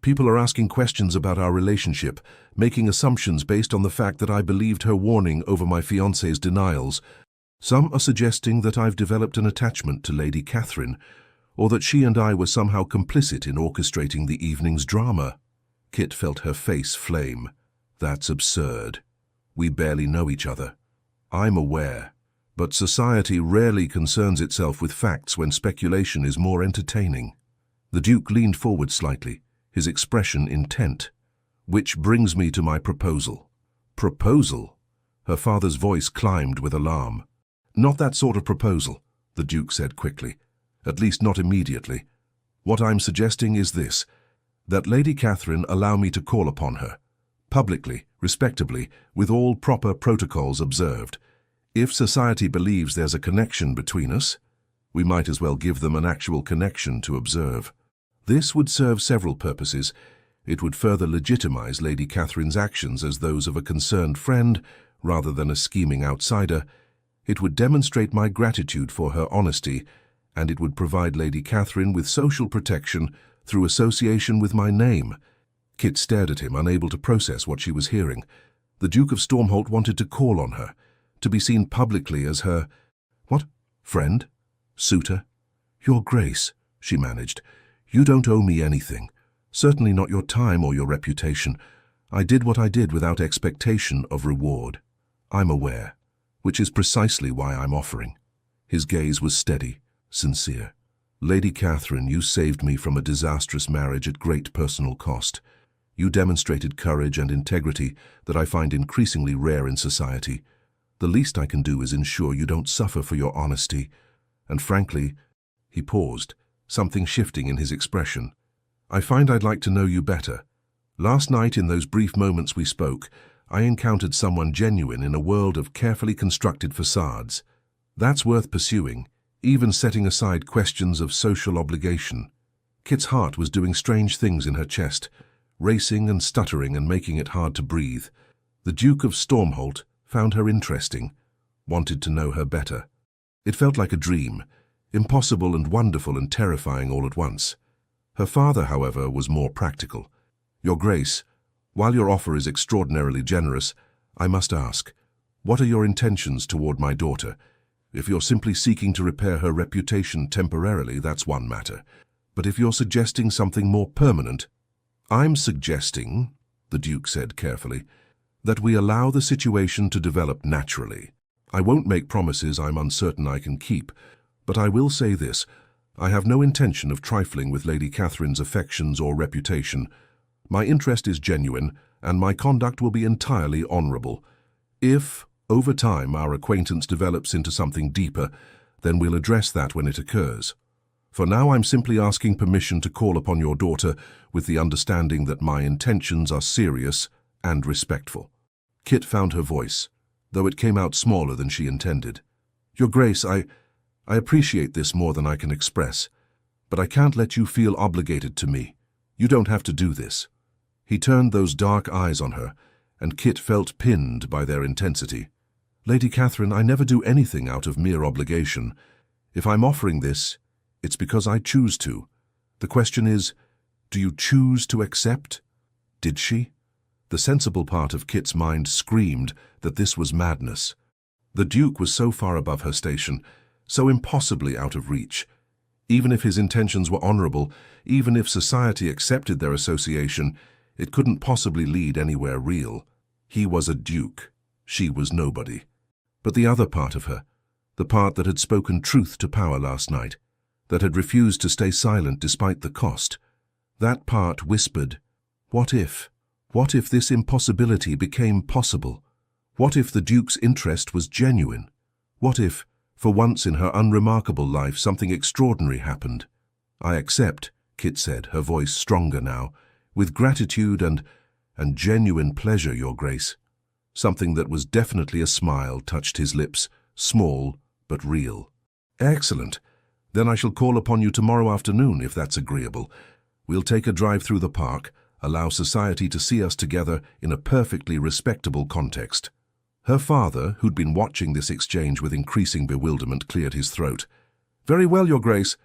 People are asking questions about our relationship, making assumptions based on the fact that I believed her warning over my fiancé's denials. Some are suggesting that I've developed an attachment to Lady Catherine, or that she and I were somehow complicit in orchestrating the evening's drama. Kit felt her face flame. That's absurd. We barely know each other. I'm aware, but society rarely concerns itself with facts when speculation is more entertaining. The Duke leaned forward slightly, his expression intent. Which brings me to my proposal. Proposal? Her father's voice climbed with alarm. Not that sort of proposal, the Duke said quickly. At least not immediately. What I'm suggesting is this, that Lady Catherine allow me to call upon her, publicly, respectably, with all proper protocols observed. If society believes there's a connection between us, we might as well give them an actual connection to observe. This would serve several purposes. It would further legitimize Lady Catherine's actions as those of a concerned friend, rather than a scheming outsider. It would demonstrate my gratitude for her honesty, and it would provide Lady Catherine with social protection through association with my name. Kit stared at him, unable to process what she was hearing. The Duke of Stormholt wanted to call on her, to be seen publicly as her... What? Friend? Suitor? Your Grace, she managed. You don't owe me anything. Certainly not your time or your reputation. I did what I did without expectation of reward. I'm aware, which is precisely why I'm offering. His gaze was steady, sincere. Lady Catherine, you saved me from a disastrous marriage at great personal cost. You demonstrated courage and integrity that I find increasingly rare in society. The least I can do is ensure you don't suffer for your honesty. And frankly, he paused, something shifting in his expression. I find I'd like to know you better. Last night, in those brief moments we spoke, I encountered someone genuine in a world of carefully constructed facades. That's worth pursuing, even setting aside questions of social obligation. Kit's heart was doing strange things in her chest, racing and stuttering and making it hard to breathe. The Duke of Stormholt found her interesting, wanted to know her better. It felt like a dream, impossible and wonderful and terrifying all at once. Her father, however, was more practical. Your Grace, while your offer is extraordinarily generous, I must ask, what are your intentions toward my daughter? If you're simply seeking to repair her reputation temporarily, that's one matter. But if you're suggesting something more permanent, I'm suggesting, the Duke said carefully, that we allow the situation to develop naturally. I won't make promises I'm uncertain I can keep, but I will say this. I have no intention of trifling with Lady Catherine's affections or reputation. My interest is genuine, and my conduct will be entirely honourable. If, over time, our acquaintance develops into something deeper, then we'll address that when it occurs. For now, I'm simply asking permission to call upon your daughter with the understanding that my intentions are serious and respectful. Kit found her voice, though it came out smaller than she intended. "Your Grace, I appreciate this more than I can express, but I can't let you feel obligated to me. You don't have to do this." He turned those dark eyes on her, and Kit felt pinned by their intensity. "Lady Catherine, I never do anything out of mere obligation. If I'm offering this, it's because I choose to. The question is, do you choose to accept?" Did she? The sensible part of Kit's mind screamed that this was madness. The Duke was so far above her station, so impossibly out of reach. Even if his intentions were honorable, even if society accepted their association, it couldn't possibly lead anywhere real. He was a duke. She was nobody. But the other part of her, the part that had spoken truth to power last night, that had refused to stay silent despite the cost, that part whispered, what if? What if this impossibility became possible? What if the Duke's interest was genuine? What if, for once in her unremarkable life, something extraordinary happened? "I accept," Kit said, her voice stronger now, "with gratitude and genuine pleasure, Your Grace." Something that was definitely a smile touched his lips, small but real. "Excellent. Then I shall call upon you tomorrow afternoon, if that's agreeable. We'll take a drive through the park, allow society to see us together in a perfectly respectable context." Her father, who'd been watching this exchange with increasing bewilderment, cleared his throat. "Very well, Your Grace.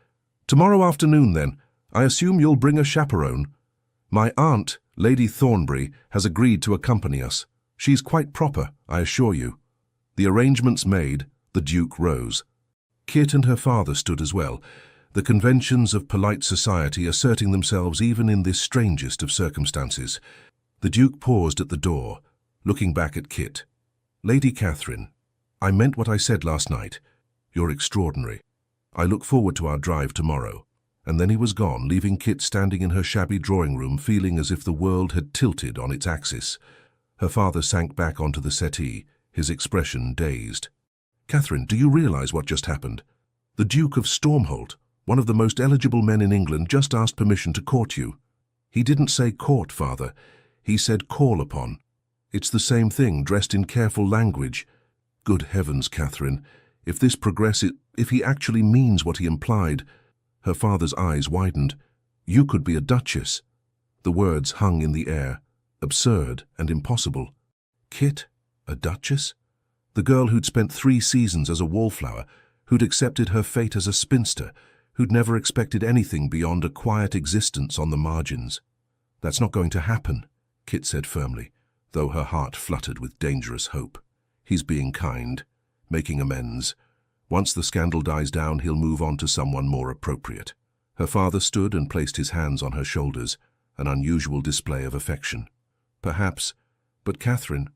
Tomorrow afternoon, then. I assume you'll bring a chaperone." "My aunt, Lady Thornbury, has agreed to accompany us. She's quite proper, I assure you." The arrangements made, the Duke rose. Kit and her father stood as well, the conventions of polite society asserting themselves even in this strangest of circumstances. The Duke paused at the door, looking back at Kit. "Lady Catherine, I meant what I said last night. You're extraordinary. I look forward to our drive tomorrow." And then he was gone, leaving Kit standing in her shabby drawing room, feeling as if the world had tilted on its axis. Her father sank back onto the settee, his expression dazed. "Catherine, do you realize what just happened? The Duke of Stormholt, one of the most eligible men in England, just asked permission to court you." "He didn't say court, father. He said call upon. It's the same thing, dressed in careful language." "Good heavens, Catherine, if this progresses, if he actually means what he implied." Her father's eyes widened. "You could be a duchess." The words hung in the air, absurd and impossible. Kit, a duchess? The girl who'd spent 3 seasons as a wallflower, who'd accepted her fate as a spinster, who'd never expected anything beyond a quiet existence on the margins. "That's not going to happen," Kit said firmly, though her heart fluttered with dangerous hope. "He's being kind, making amends. Once the scandal dies down, he'll move on to someone more appropriate." Her father stood and placed his hands on her shoulders, an unusual display of affection. "Perhaps, but Catherine,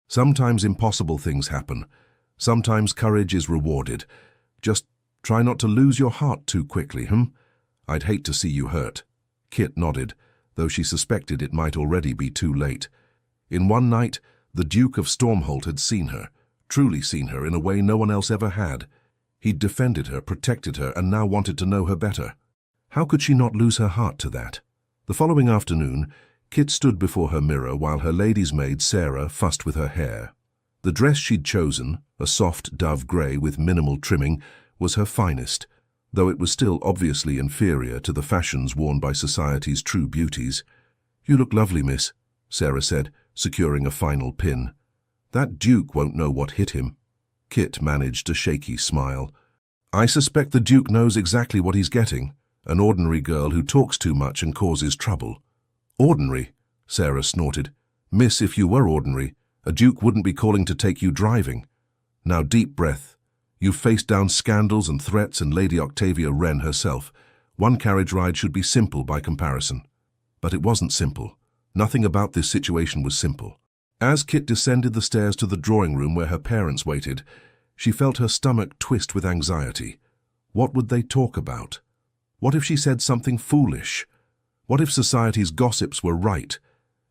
sometimes impossible things happen. Sometimes courage is rewarded. Just try not to lose your heart too quickly, I'd hate to see you hurt." Kit nodded, though she suspected it might already be too late. In one night, the Duke of Stormholt had seen her, truly seen her in a way no one else ever had. He'd defended her, protected her, and now wanted to know her better. How could she not lose her heart to that? The following afternoon, Kit stood before her mirror while her lady's maid, Sarah, fussed with her hair. The dress she'd chosen, a soft dove grey with minimal trimming, was her finest, though it was still obviously inferior to the fashions worn by society's true beauties. "You look lovely, miss," Sarah said, securing a final pin. "That Duke won't know what hit him." Kit managed a shaky smile. "I suspect the Duke knows exactly what he's getting, an ordinary girl who talks too much and causes trouble." "Ordinary?" Sarah snorted. "Miss, if you were ordinary, a Duke wouldn't be calling to take you driving. Now deep breath. You've faced down scandals and threats and Lady Octavia Wren herself. One carriage ride should be simple by comparison." But it wasn't simple. Nothing about this situation was simple. As Kit descended the stairs to the drawing room where her parents waited, she felt her stomach twist with anxiety. What would they talk about? What if she said something foolish? What if society's gossips were right,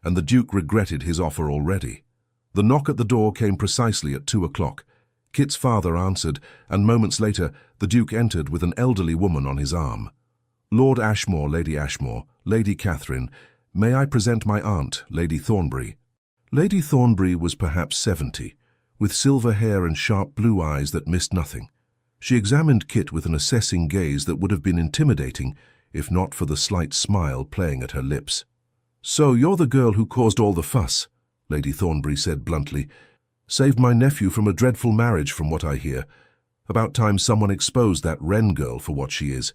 and the Duke regretted his offer already? The knock at the door came precisely at 2 o'clock. Kit's father answered, and moments later the Duke entered with an elderly woman on his arm. "Lord Ashmore, Lady Ashmore, Lady Catherine, may I present my aunt, Lady Thornbury." Lady Thornbury was perhaps 70, with silver hair and sharp blue eyes that missed nothing. She examined Kit with an assessing gaze that would have been intimidating if not for the slight smile playing at her lips. "So you're the girl who caused all the fuss," Lady Thornbury said bluntly. "Saved my nephew from a dreadful marriage, from what I hear. About time someone exposed that Wren girl for what she is."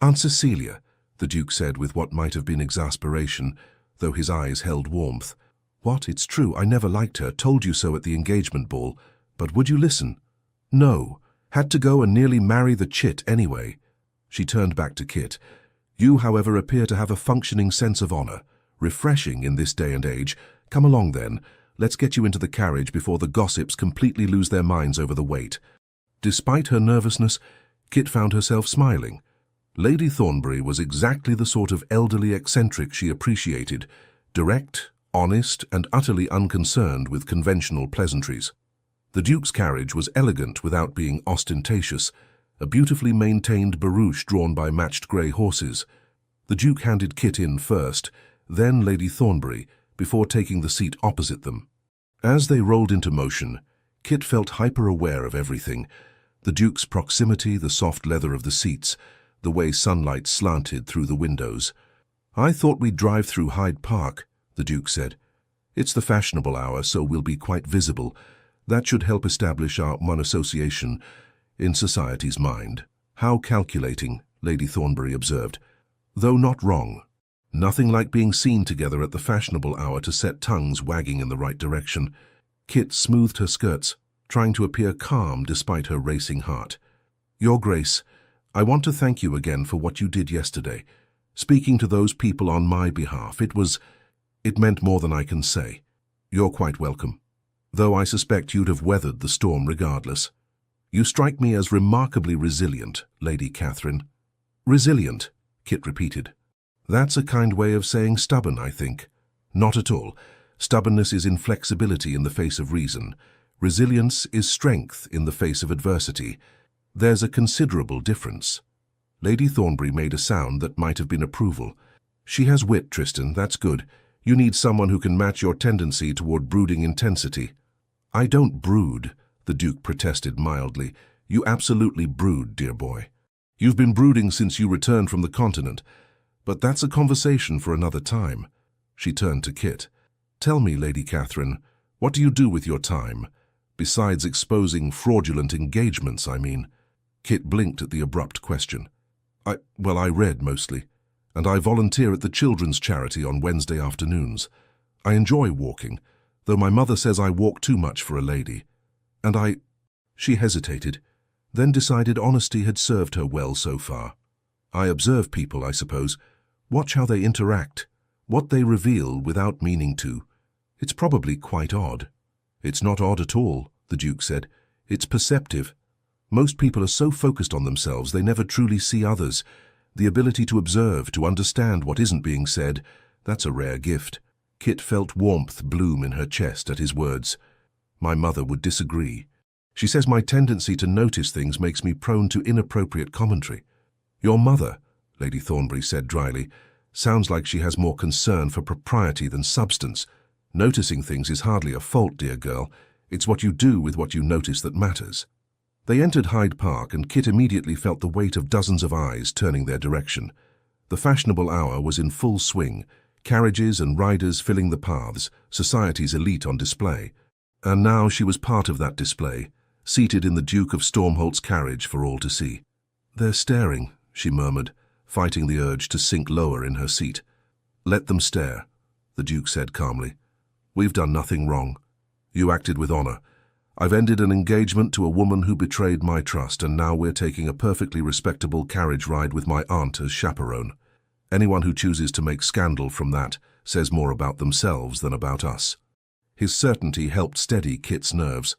"Aunt Cecilia," the Duke said with what might have been exasperation, though his eyes held warmth. "What? It's true, I never liked her, told you so at the engagement ball. But would you listen?" "No. Had to go and nearly marry the chit anyway." She turned back to Kit. "You, however, appear to have a functioning sense of honor. Refreshing in this day and age. Come along then. Let's get you into the carriage before the gossips completely lose their minds over the wait." Despite her nervousness, Kit found herself smiling. Lady Thornbury was exactly the sort of elderly eccentric she appreciated, direct, honest, and utterly unconcerned with conventional pleasantries. The Duke's carriage was elegant without being ostentatious, a beautifully maintained barouche drawn by matched grey horses. The Duke handed Kit in first, then Lady Thornbury, before taking the seat opposite them. As they rolled into motion, Kit felt hyper-aware of everything: the Duke's proximity, the soft leather of the seats, the way sunlight slanted through the windows. "I thought we'd drive through Hyde Park," the Duke said. "It's the fashionable hour, so we'll be quite visible. That should help establish our association in society's mind." "How calculating," Lady Thornbury observed. "Though not wrong. Nothing like being seen together at the fashionable hour to set tongues wagging in the right direction." Kit smoothed her skirts, trying to appear calm despite her racing heart. "Your Grace, I want to thank you again for what you did yesterday. Speaking to those people on my behalf, it meant more than I can say. You're quite welcome. Though I suspect you'd have weathered the storm regardless. You strike me as remarkably resilient, Lady Catherine." "Resilient," Kit repeated. "That's a kind way of saying stubborn, I think." "Not at all. Stubbornness is inflexibility in the face of reason. Resilience is strength in the face of adversity. There's a considerable difference." Lady Thornbury made a sound that might have been approval. "She has wit, Tristan, that's good. You need someone who can match your tendency toward brooding intensity." "I don't brood," the Duke protested mildly. "You absolutely brood, dear boy. You've been brooding since you returned from the continent. But that's a conversation for another time." She turned to Kit. "Tell me, Lady Catherine, what do you do with your time? Besides exposing fraudulent engagements, I mean." Kit blinked at the abrupt question. I read mostly, and I volunteer at the children's charity on Wednesday afternoons. I enjoy walking, though my mother says I walk too much for a lady. And She hesitated, then decided honesty had served her well so far. "I observe people, I suppose. Watch how they interact, what they reveal without meaning to. It's probably quite odd." "It's not odd at all," the Duke said. "It's perceptive. Most people are so focused on themselves they never truly see others. The ability to observe, to understand what isn't being said, that's a rare gift." Kit felt warmth bloom in her chest at his words. "My mother would disagree. She says my tendency to notice things makes me prone to inappropriate commentary." "Your mother," Lady Thornbury said dryly, "sounds like she has more concern for propriety than substance. Noticing things is hardly a fault, dear girl. It's what you do with what you notice that matters." They entered Hyde Park, and Kit immediately felt the weight of dozens of eyes turning their direction. The fashionable hour was in full swing, carriages and riders filling the paths, society's elite on display. And now she was part of that display, seated in the Duke of Stormholt's carriage for all to see. "They're staring," she murmured, fighting the urge to sink lower in her seat. "Let them stare," the Duke said calmly. "We've done nothing wrong. You acted with honor. I've ended an engagement to a woman who betrayed my trust, and now we're taking a perfectly respectable carriage ride with my aunt as chaperone. Anyone who chooses to make scandal from that says more about themselves than about us." His certainty helped steady Kit's nerves.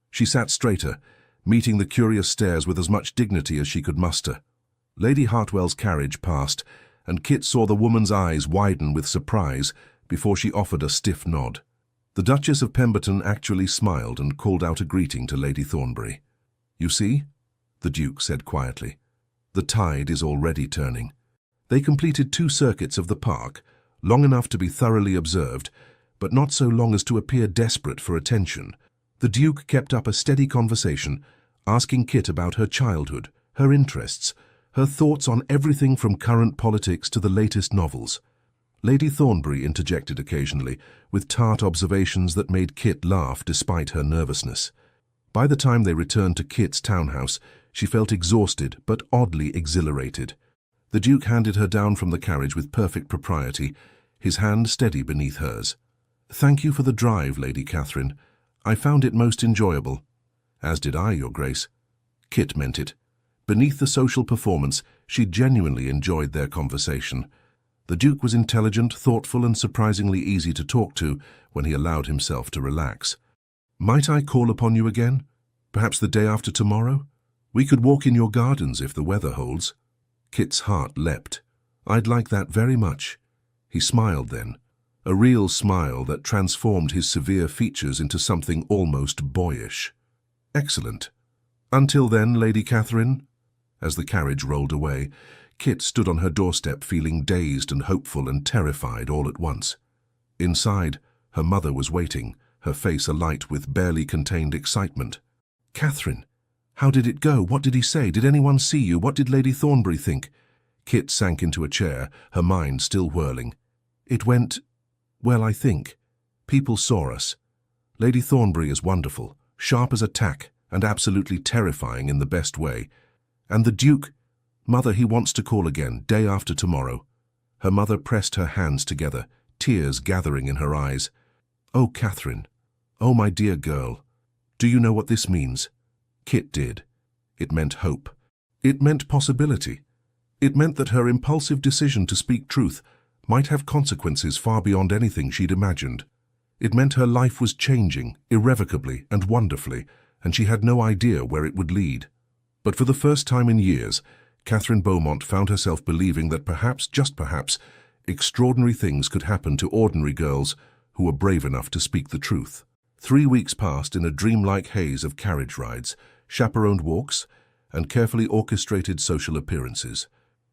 She sat straighter, meeting the curious stares with as much dignity as she could muster. Lady Hartwell's carriage passed, and Kit saw the woman's eyes widen with surprise before she offered a stiff nod. The Duchess of Pemberton actually smiled and called out a greeting to Lady Thornbury. "You see?" the Duke said quietly. "The tide is already turning." They completed 2 circuits of the park, long enough to be thoroughly observed, but not so long as to appear desperate for attention. The Duke kept up a steady conversation, asking Kit about her childhood, her interests, her thoughts on everything from current politics to the latest novels. Lady Thornbury interjected occasionally, with tart observations that made Kit laugh despite her nervousness. By the time they returned to Kit's townhouse, she felt exhausted but oddly exhilarated. The Duke handed her down from the carriage with perfect propriety, his hand steady beneath hers. "Thank you for the drive, Lady Catherine. I found it most enjoyable." "As did I, Your Grace." Kit meant it. Beneath the social performance, she genuinely enjoyed their conversation. The Duke was intelligent, thoughtful, and surprisingly easy to talk to when he allowed himself to relax. "Might I call upon you again? Perhaps the day after tomorrow? We could walk in your gardens if the weather holds." Kit's heart leapt. "I'd like that very much." He smiled then, a real smile that transformed his severe features into something almost boyish. "Excellent. Until then, Lady Catherine." As the carriage rolled away, Kit stood on her doorstep feeling dazed and hopeful and terrified all at once. Inside, her mother was waiting, her face alight with barely contained excitement. "Catherine, how did it go? What did he say? Did anyone see you? What did Lady Thornbury think?" Kit sank into a chair, her mind still whirling. "It went, well, I think. People saw us. Lady Thornbury is wonderful, sharp as a tack, and absolutely terrifying in the best way. And the Duke, Mother, he wants to call again, day after tomorrow." Her mother pressed her hands together, tears gathering in her eyes. "Oh, Catherine. Oh, my dear girl. Do you know what this means?" Kit did. It meant hope. It meant possibility. It meant that her impulsive decision to speak truth might have consequences far beyond anything she'd imagined. It meant her life was changing, irrevocably and wonderfully, and she had no idea where it would lead. But for the first time in years, Catherine Beaumont found herself believing that perhaps, just perhaps, extraordinary things could happen to ordinary girls who were brave enough to speak the truth. 3 weeks passed in a dreamlike haze of carriage rides, chaperoned walks, and carefully orchestrated social appearances.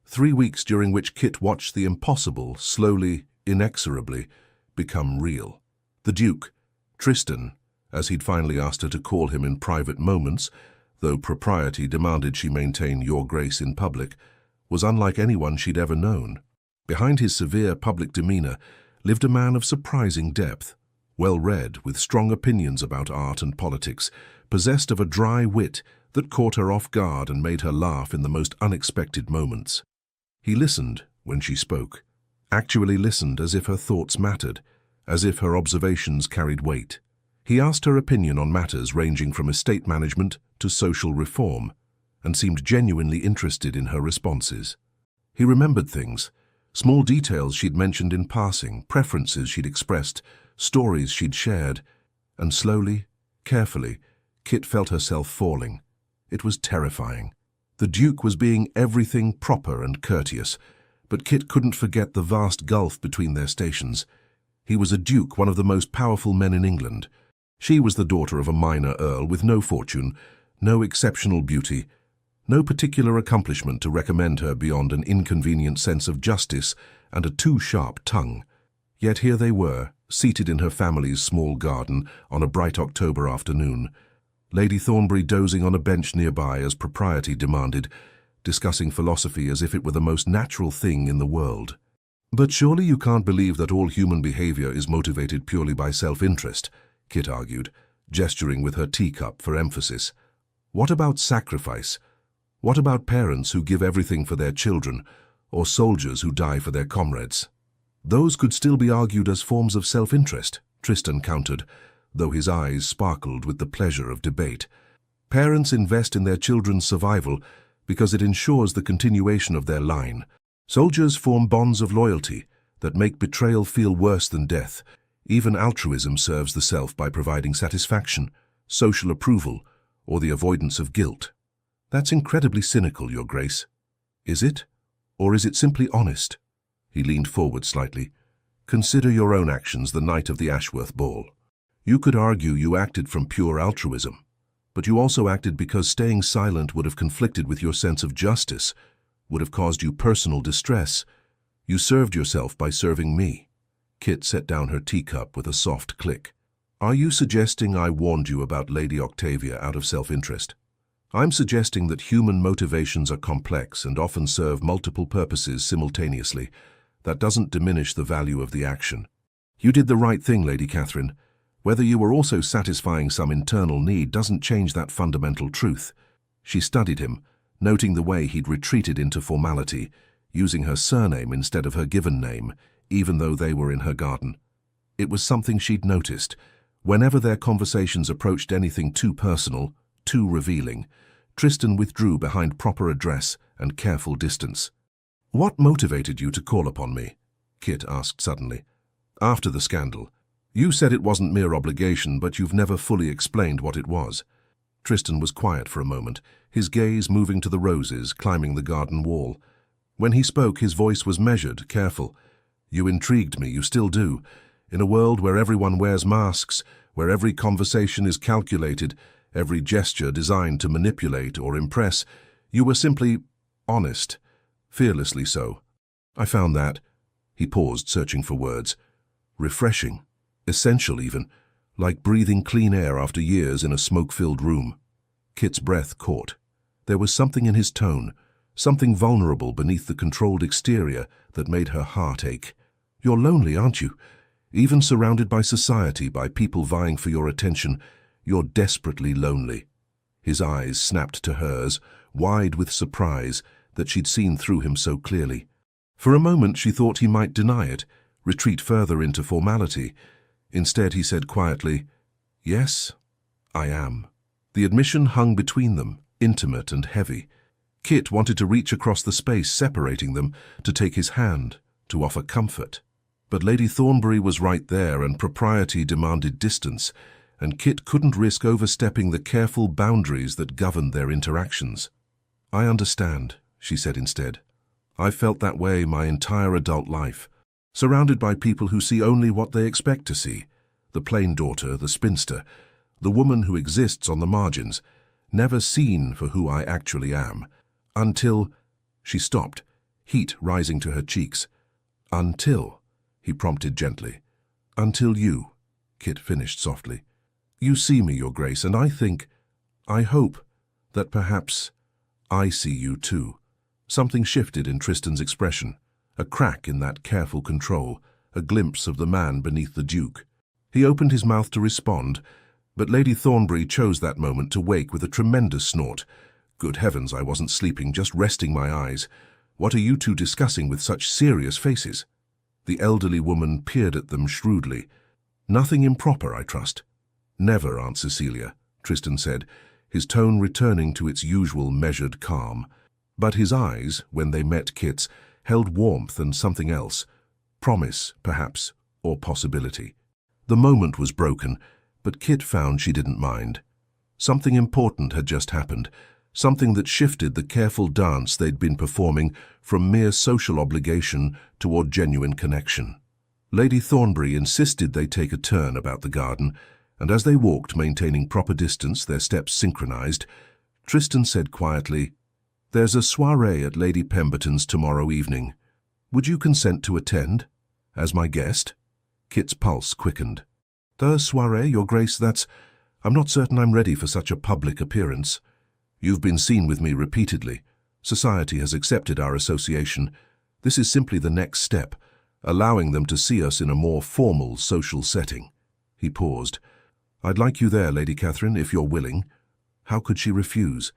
3 weeks during which Kit watched the impossible, slowly, inexorably, become real. The Duke, Tristan, as he'd finally asked her to call him in private moments, though propriety demanded she maintain Your Grace in public, was unlike anyone she'd ever known. Behind his severe public demeanor lived a man of surprising depth, well-read, with strong opinions about art and politics, possessed of a dry wit that caught her off guard and made her laugh in the most unexpected moments. He listened when she spoke, actually listened as if her thoughts mattered, as if her observations carried weight. He asked her opinion on matters ranging from estate management to social reform, and seemed genuinely interested in her responses. He remembered things, small details she'd mentioned in passing, preferences she'd expressed, stories she'd shared, and slowly, carefully, Kit felt herself falling. It was terrifying. The Duke was being everything proper and courteous, but Kit couldn't forget the vast gulf between their stations. He was a duke, one of the most powerful men in England. She was the daughter of a minor earl with no fortune, no exceptional beauty, no particular accomplishment to recommend her beyond an inconvenient sense of justice and a too-sharp tongue. Yet here they were, seated in her family's small garden on a bright October afternoon, Lady Thornbury dozing on a bench nearby as propriety demanded, discussing philosophy as if it were the most natural thing in the world. "But surely you can't believe that all human behavior is motivated purely by self-interest," Kit argued, gesturing with her teacup for emphasis. "What about sacrifice? What about parents who give everything for their children, or soldiers who die for their comrades?" "Those could still be argued as forms of self-interest," Tristan countered, though his eyes sparkled with the pleasure of debate. "Parents invest in their children's survival because it ensures the continuation of their line. Soldiers form bonds of loyalty that make betrayal feel worse than death. Even altruism serves the self by providing satisfaction, social approval, or the avoidance of guilt." "That's incredibly cynical, Your Grace." "Is it? Or is it simply honest?" He leaned forward slightly. "Consider your own actions the night of the Ashworth Ball. You could argue you acted from pure altruism, but you also acted because staying silent would have conflicted with your sense of justice, would have caused you personal distress. You served yourself by serving me." Kit set down her teacup with a soft click. Are you suggesting I warned you about Lady Octavia out of self-interest? I'm suggesting that human motivations are complex and often serve multiple purposes simultaneously. That doesn't diminish the value of the action. You did the right thing, Lady Catherine. Whether you were also satisfying some internal need doesn't change that fundamental truth. She studied him, noting the way he'd retreated into formality, using her surname instead of her given name, even though they were in her garden. It was something she'd noticed. Whenever their conversations approached anything too personal, too revealing, Tristan withdrew behind proper address and careful distance. "What motivated you to call upon me?" Kit asked suddenly. "After the scandal. You said it wasn't mere obligation, but you've never fully explained what it was." Tristan was quiet for a moment, his gaze moving to the roses climbing the garden wall. When he spoke, his voice was measured, careful. "You intrigued me, you still do. In a world where everyone wears masks, where every conversation is calculated, every gesture designed to manipulate or impress, you were simply honest, fearlessly so. I found that," he paused, searching for words, "refreshing, essential even, like breathing clean air after years in a smoke-filled room." Kit's breath caught. There was something in his tone, something vulnerable beneath the controlled exterior that made her heart ache. "You're lonely, aren't you? Even surrounded by society, by people vying for your attention, you're desperately lonely." His eyes snapped to hers, wide with surprise that she'd seen through him so clearly. For a moment she thought he might deny it, retreat further into formality. Instead he said quietly, "Yes, I am." The admission hung between them, intimate and heavy. Kit wanted to reach across the space separating them, to take his hand, to offer comfort. But Lady Thornbury was right there, and propriety demanded distance, and Kit couldn't risk overstepping the careful boundaries that governed their interactions. "I understand," she said instead. "I've felt that way my entire adult life, surrounded by people who see only what they expect to see. The plain daughter, the spinster, the woman who exists on the margins, never seen for who I actually am. Until—" She stopped, heat rising to her cheeks. "Until," he prompted gently. "Until you," Kit finished softly. "You see me, Your Grace, and I hope, that perhaps I see you too." Something shifted in Tristan's expression, a crack in that careful control, a glimpse of the man beneath the duke. He opened his mouth to respond, but Lady Thornbury chose that moment to wake with a tremendous snort. "Good heavens, I wasn't sleeping, just resting my eyes. What are you two discussing with such serious faces?" The elderly woman peered at them shrewdly. "Nothing improper, I trust." "Never, Aunt Cecilia," Tristan said, his tone returning to its usual measured calm. But his eyes, when they met Kit's, held warmth and something else. Promise, perhaps, or possibility. The moment was broken, but Kit found she didn't mind. Something important had just happened, something that shifted the careful dance they'd been performing from mere social obligation toward genuine connection. Lady Thornbury insisted they take a turn about the garden, and as they walked, maintaining proper distance, their steps synchronized, Tristan said quietly, "There's a soirée at Lady Pemberton's tomorrow evening. Would you consent to attend, as my guest?" Kit's pulse quickened. "The soirée, Your Grace, I'm not certain I'm ready for such a public appearance. You've been seen with me repeatedly. Society has accepted our association. This is simply the next step, allowing them to see us in a more formal social setting." He paused. "I'd like you there, Lady Catherine, if you're willing." How could she refuse?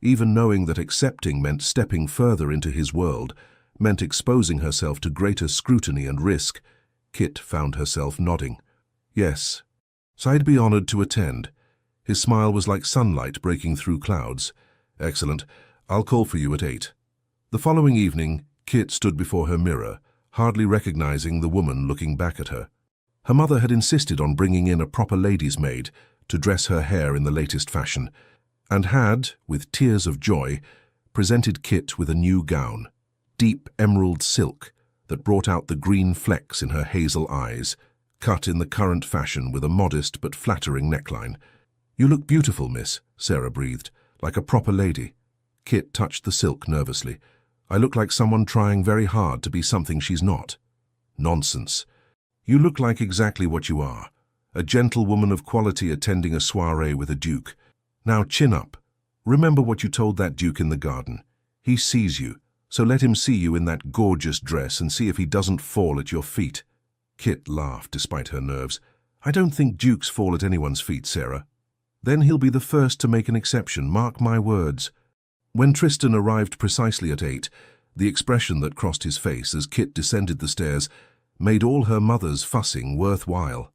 Even knowing that accepting meant stepping further into his world, meant exposing herself to greater scrutiny and risk, Kit found herself nodding. "Yes, so I'd be honored to attend." His smile was like sunlight breaking through clouds. "Excellent. I'll call for you at 8. The following evening, Kit stood before her mirror, hardly recognizing the woman looking back at her. Her mother had insisted on bringing in a proper lady's maid to dress her hair in the latest fashion, and had, with tears of joy, presented Kit with a new gown, deep emerald silk that brought out the green flecks in her hazel eyes, cut in the current fashion with a modest but flattering neckline. "You look beautiful, miss," Sarah breathed, "like a proper lady." Kit touched the silk nervously. "I look like someone trying very hard to be something she's not." "Nonsense. You look like exactly what you are, a gentlewoman of quality attending a soiree with a duke. Now chin up. Remember what you told that duke in the garden. He sees you, so let him see you in that gorgeous dress and see if he doesn't fall at your feet." Kit laughed despite her nerves. "I don't think dukes fall at anyone's feet, Sarah." "Then he'll be the first to make an exception, mark my words." When Tristan arrived precisely at 8, the expression that crossed his face as Kit descended the stairs made all her mother's fussing worthwhile.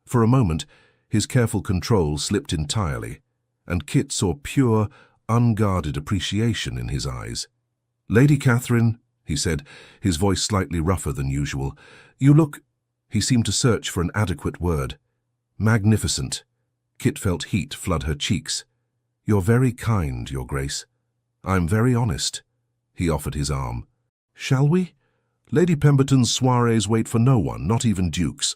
For a moment, his careful control slipped entirely, and Kit saw pure, unguarded appreciation in his eyes. "Lady Catherine," he said, his voice slightly rougher than usual, "you look—" He seemed to search for an adequate word. "Magnificent." Kit felt heat flood her cheeks. "You're very kind, Your Grace." "I'm very honest." He offered his arm. "Shall we?" Lady Pemberton's soirees wait for no one, not even dukes.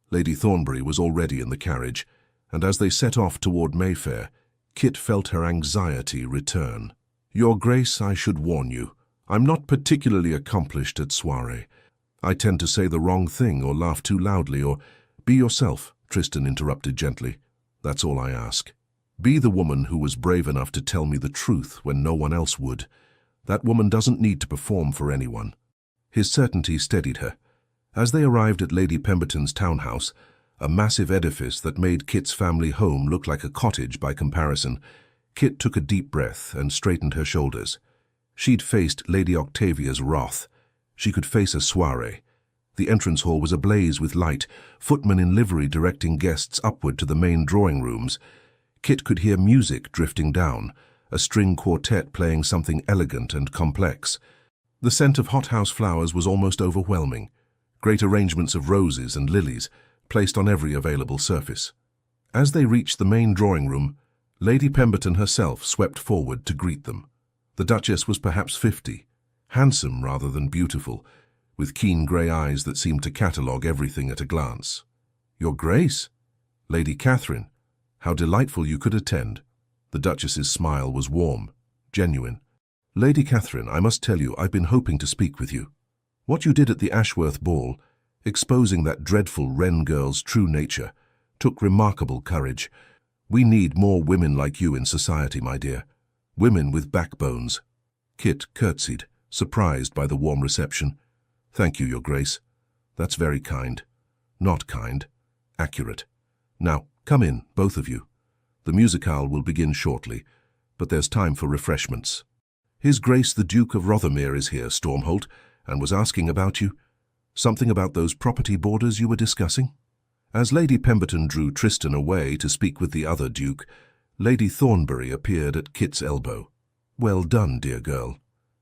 Lady Thornbury was already in the carriage, and as they set off toward Mayfair, Kit felt her anxiety return. "Your Grace, I should warn you. I'm not particularly accomplished at soirée. I tend to say the wrong thing or laugh too loudly or—" "Be yourself," Tristan interrupted gently. "That's all I ask. Be the woman who was brave enough to tell me the truth when no one else would. That woman doesn't need to perform for anyone." His certainty steadied her. As they arrived at Lady Pemberton's townhouse, a massive edifice that made Kit's family home look like a cottage by comparison, Kit took a deep breath and straightened her shoulders. She'd faced Lady Octavia's wrath. She could face a soirée. The entrance hall was ablaze with light, footmen in livery directing guests upward to the main drawing rooms. Kit could hear music drifting down, a string quartet playing something elegant and complex. The scent of hothouse flowers was almost overwhelming. Great arrangements of roses and lilies, placed on every available surface. As they reached the main drawing room, Lady Pemberton herself swept forward to greet them. The Duchess was perhaps 50, handsome rather than beautiful, with keen grey eyes that seemed to catalogue everything at a glance. "Your Grace, Lady Catherine, how delightful you could attend." The Duchess's smile was warm, genuine. "Lady Catherine, I must tell you, I've been hoping to speak with you. What you did at the Ashworth ball, exposing that dreadful Wren girl's true nature, took remarkable courage. We need more women like you in society, my dear. Women with backbones." Kit curtsied, surprised by the warm reception. "Thank you, Your Grace. That's very kind. Not kind. Accurate. Now, come in, both of you. The musicale will begin shortly, but there's time for refreshments. His Grace the Duke of Rothermere is here, Stormholt, and was asking about you. Something about those property borders you were discussing?" As Lady Pemberton drew Tristan away to speak with the other Duke, Lady Thornbury appeared at Kit's elbow. "Well done, dear girl.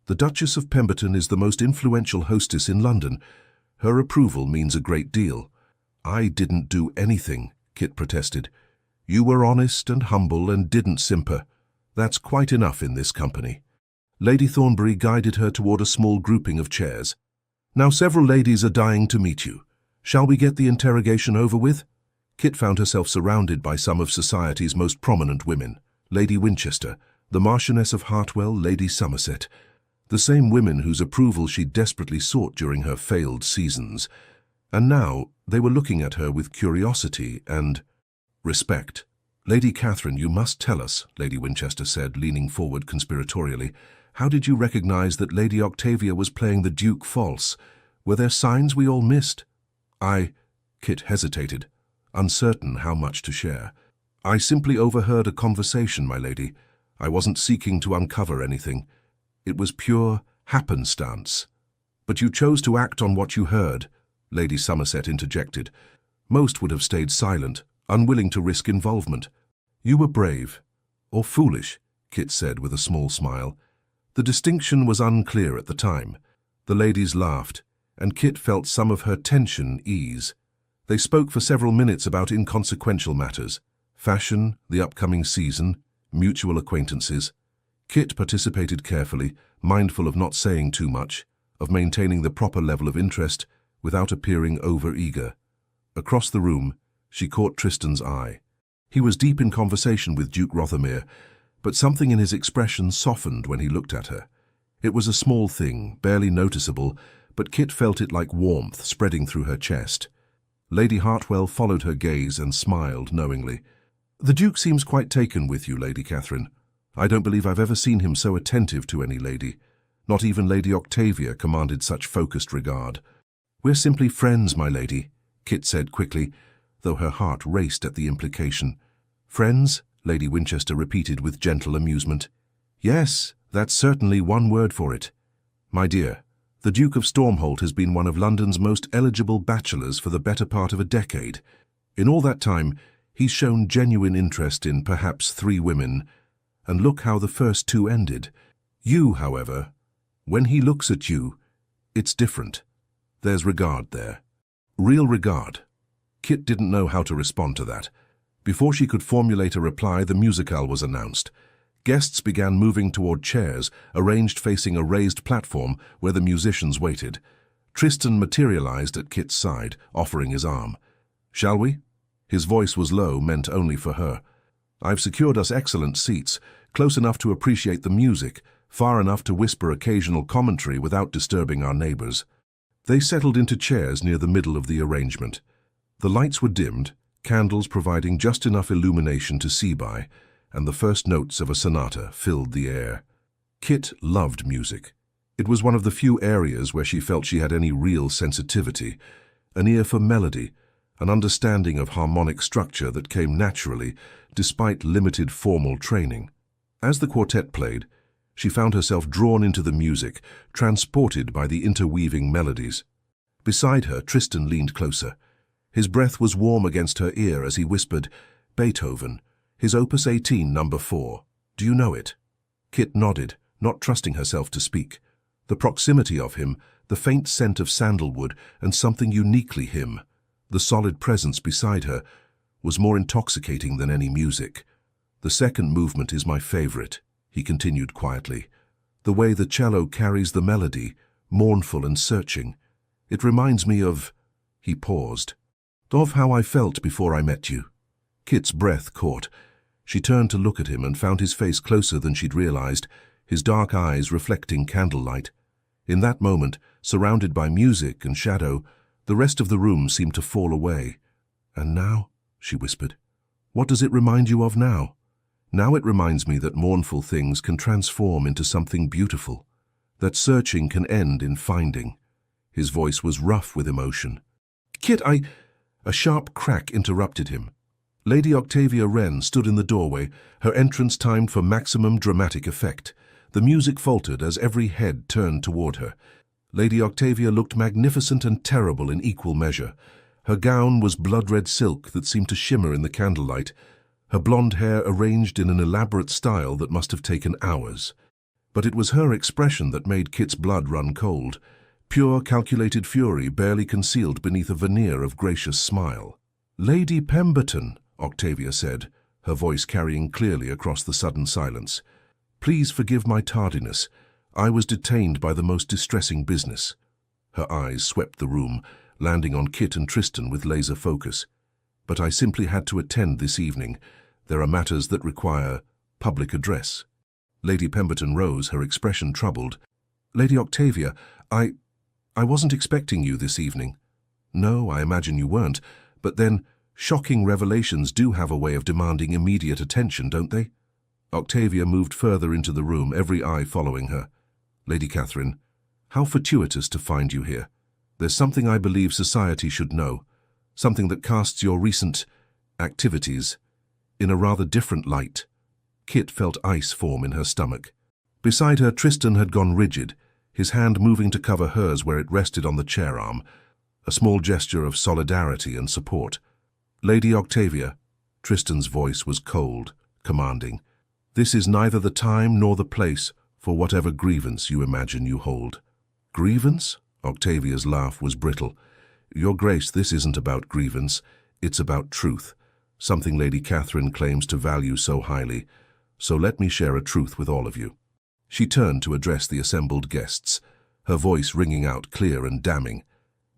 The Duchess of Pemberton is the most influential hostess in London. Her approval means a great deal." "I didn't do anything," Kit protested. "You were honest and humble and didn't simper. That's quite enough in this company." Lady Thornbury guided her toward a small grouping of chairs. "Now several ladies are dying to meet you. Shall we get the interrogation over with?" Kit found herself surrounded by some of society's most prominent women. Lady Winchester, the Marchioness of Hartwell, Lady Somerset. The same women whose approval she desperately sought during her failed seasons. And now they were looking at her with curiosity and respect. "Lady Catherine, you must tell us," Lady Winchester said, leaning forward conspiratorially. "How did you recognize that Lady Octavia was playing the Duke false? Were there signs we all missed?" Kit hesitated, uncertain how much to share. "I simply overheard a conversation, my lady. I wasn't seeking to uncover anything. It was pure happenstance." "But you chose to act on what you heard," Lady Somerset interjected. "Most would have stayed silent, unwilling to risk involvement." "You were brave, or foolish," Kit said with a small smile. The distinction was unclear at the time. The ladies laughed, and Kit felt some of her tension ease. They spoke for several minutes about inconsequential matters: fashion, the upcoming season, mutual acquaintances. Kit participated carefully, mindful of not saying too much, of maintaining the proper level of interest without appearing over-eager. Across the room, she caught Tristan's eye. He was deep in conversation with Duke Rothermere, but something in his expression softened when he looked at her. It was a small thing, barely noticeable, but Kit felt it like warmth spreading through her chest. Lady Hartwell followed her gaze and smiled knowingly. "The Duke seems quite taken with you, Lady Catherine. I don't believe I've ever seen him so attentive to any lady. Not even Lady Octavia commanded such focused regard." "We're simply friends, my lady," Kit said quickly, though her heart raced at the implication. "Friends?" Lady Winchester repeated with gentle amusement. "Yes, that's certainly one word for it. My dear, the Duke of Stormholt has been one of London's most eligible bachelors for the better part of a decade. In all that time, he's shown genuine interest in perhaps 3 women, and look how the first 2 ended. You, however, when he looks at you, it's different. There's regard there. Real regard." Kit didn't know how to respond to that. Before she could formulate a reply, the musicale was announced. Guests began moving toward chairs, arranged facing a raised platform where the musicians waited. Tristan materialized at Kit's side, offering his arm. "Shall we?" His voice was low, meant only for her. "I've secured us excellent seats, close enough to appreciate the music, far enough to whisper occasional commentary without disturbing our neighbors." They settled into chairs near the middle of the arrangement. The lights were dimmed, candles providing just enough illumination to see by, and the first notes of a sonata filled the air. Kit loved music. It was one of the few areas where she felt she had any real sensitivity, an ear for melody, an understanding of harmonic structure that came naturally, despite limited formal training. As the quartet played, she found herself drawn into the music, transported by the interweaving melodies. Beside her, Tristan leaned closer. His breath was warm against her ear as he whispered, "Beethoven, his Opus 18, number 4. Do you know it?" Kit nodded, not trusting herself to speak. The proximity of him, the faint scent of sandalwood, and something uniquely him, the solid presence beside her, was more intoxicating than any music. "The second movement is my favorite," he continued quietly. "The way the cello carries the melody, mournful and searching. It reminds me of—" he paused. "Of how I felt before I met you." Kit's breath caught. She turned to look at him and found his face closer than she'd realized, his dark eyes reflecting candlelight. In that moment, surrounded by music and shadow, the rest of the room seemed to fall away. "And now?" she whispered. "What does it remind you of now?" "Now it reminds me that mournful things can transform into something beautiful, that searching can end in finding." His voice was rough with emotion. "Kit, A sharp crack interrupted him. Lady Octavia Wren stood in the doorway, her entrance timed for maximum dramatic effect. The music faltered as every head turned toward her. Lady Octavia looked magnificent and terrible in equal measure. Her gown was blood-red silk that seemed to shimmer in the candlelight, her blonde hair arranged in an elaborate style that must have taken hours. But it was her expression that made Kit's blood run cold. Pure, calculated fury barely concealed beneath a veneer of gracious smile. "Lady Pemberton," Octavia said, her voice carrying clearly across the sudden silence. "Please forgive my tardiness. I was detained by the most distressing business." Her eyes swept the room, landing on Kit and Tristan with laser focus. "But I simply had to attend this evening. There are matters that require public address." Lady Pemberton rose, her expression troubled. "Lady Octavia, I wasn't expecting you this evening." "No, I imagine you weren't. But then, shocking revelations do have a way of demanding immediate attention, don't they?" Octavia moved further into the room, every eye following her. "Lady Catherine, how fortuitous to find you here. There's something I believe society should know, something that casts your recent activities in a rather different light." Kit felt ice form in her stomach. Beside her, Tristan had gone rigid, his hand moving to cover hers where it rested on the chair arm, a small gesture of solidarity and support. "Lady Octavia," Tristan's voice was cold, commanding, "this is neither the time nor the place for whatever grievance you imagine you hold." "Grievance?" Octavia's laugh was brittle. "Your Grace, this isn't about grievance, it's about truth, something Lady Catherine claims to value so highly, so let me share a truth with all of you." She turned to address the assembled guests, her voice ringing out clear and damning.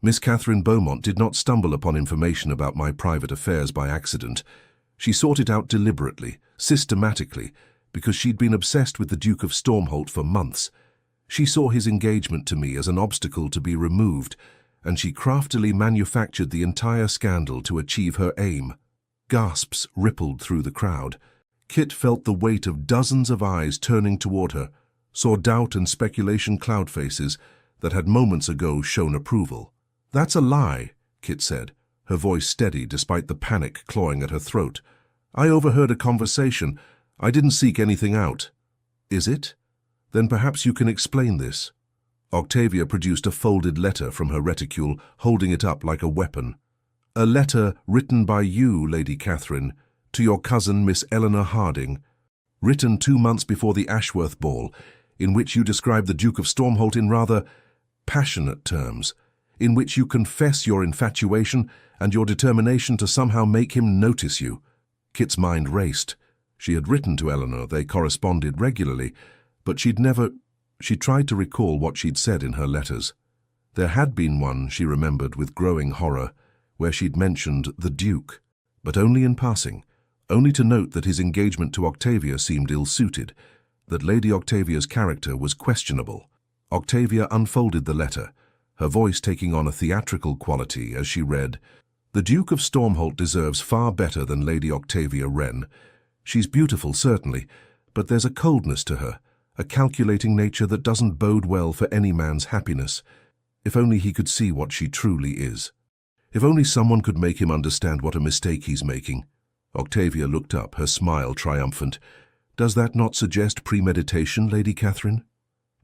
"Miss Catherine Beaumont did not stumble upon information about my private affairs by accident. She sought it out deliberately, systematically, because she'd been obsessed with the Duke of Stormholt for months. She saw his engagement to me as an obstacle to be removed, and she craftily manufactured the entire scandal to achieve her aim. Gasps rippled through the crowd. Kit felt the weight of dozens of eyes turning toward her, saw doubt and speculation cloud faces that had moments ago shown approval. "That's a lie," Kit said, her voice steady despite the panic clawing at her throat. "I overheard a conversation. I didn't seek anything out." "Is it? Then perhaps you can explain this." Octavia produced a folded letter from her reticule, holding it up like a weapon. "A letter written by you, Lady Catherine, to your cousin Miss Eleanor Harding, written 2 months before the Ashworth ball, in which you describe the Duke of Stormholt in rather passionate terms, in which you confess your infatuation and your determination to somehow make him notice you." Kit's mind raced. She had written to Eleanor, they corresponded regularly, but she tried to recall what she'd said in her letters. There had been one, she remembered with growing horror, where she'd mentioned the Duke, but only in passing, only to note that his engagement to Octavia seemed ill-suited, that Lady Octavia's character was questionable. Octavia unfolded the letter, her voice taking on a theatrical quality as she read, "The Duke of Stormholt deserves far better than Lady Octavia Wren. She's beautiful, certainly, but there's a coldness to her, a calculating nature that doesn't bode well for any man's happiness. If only he could see what she truly is. If only someone could make him understand what a mistake he's making." Octavia looked up, her smile triumphant. "Does that not suggest premeditation, Lady Catherine?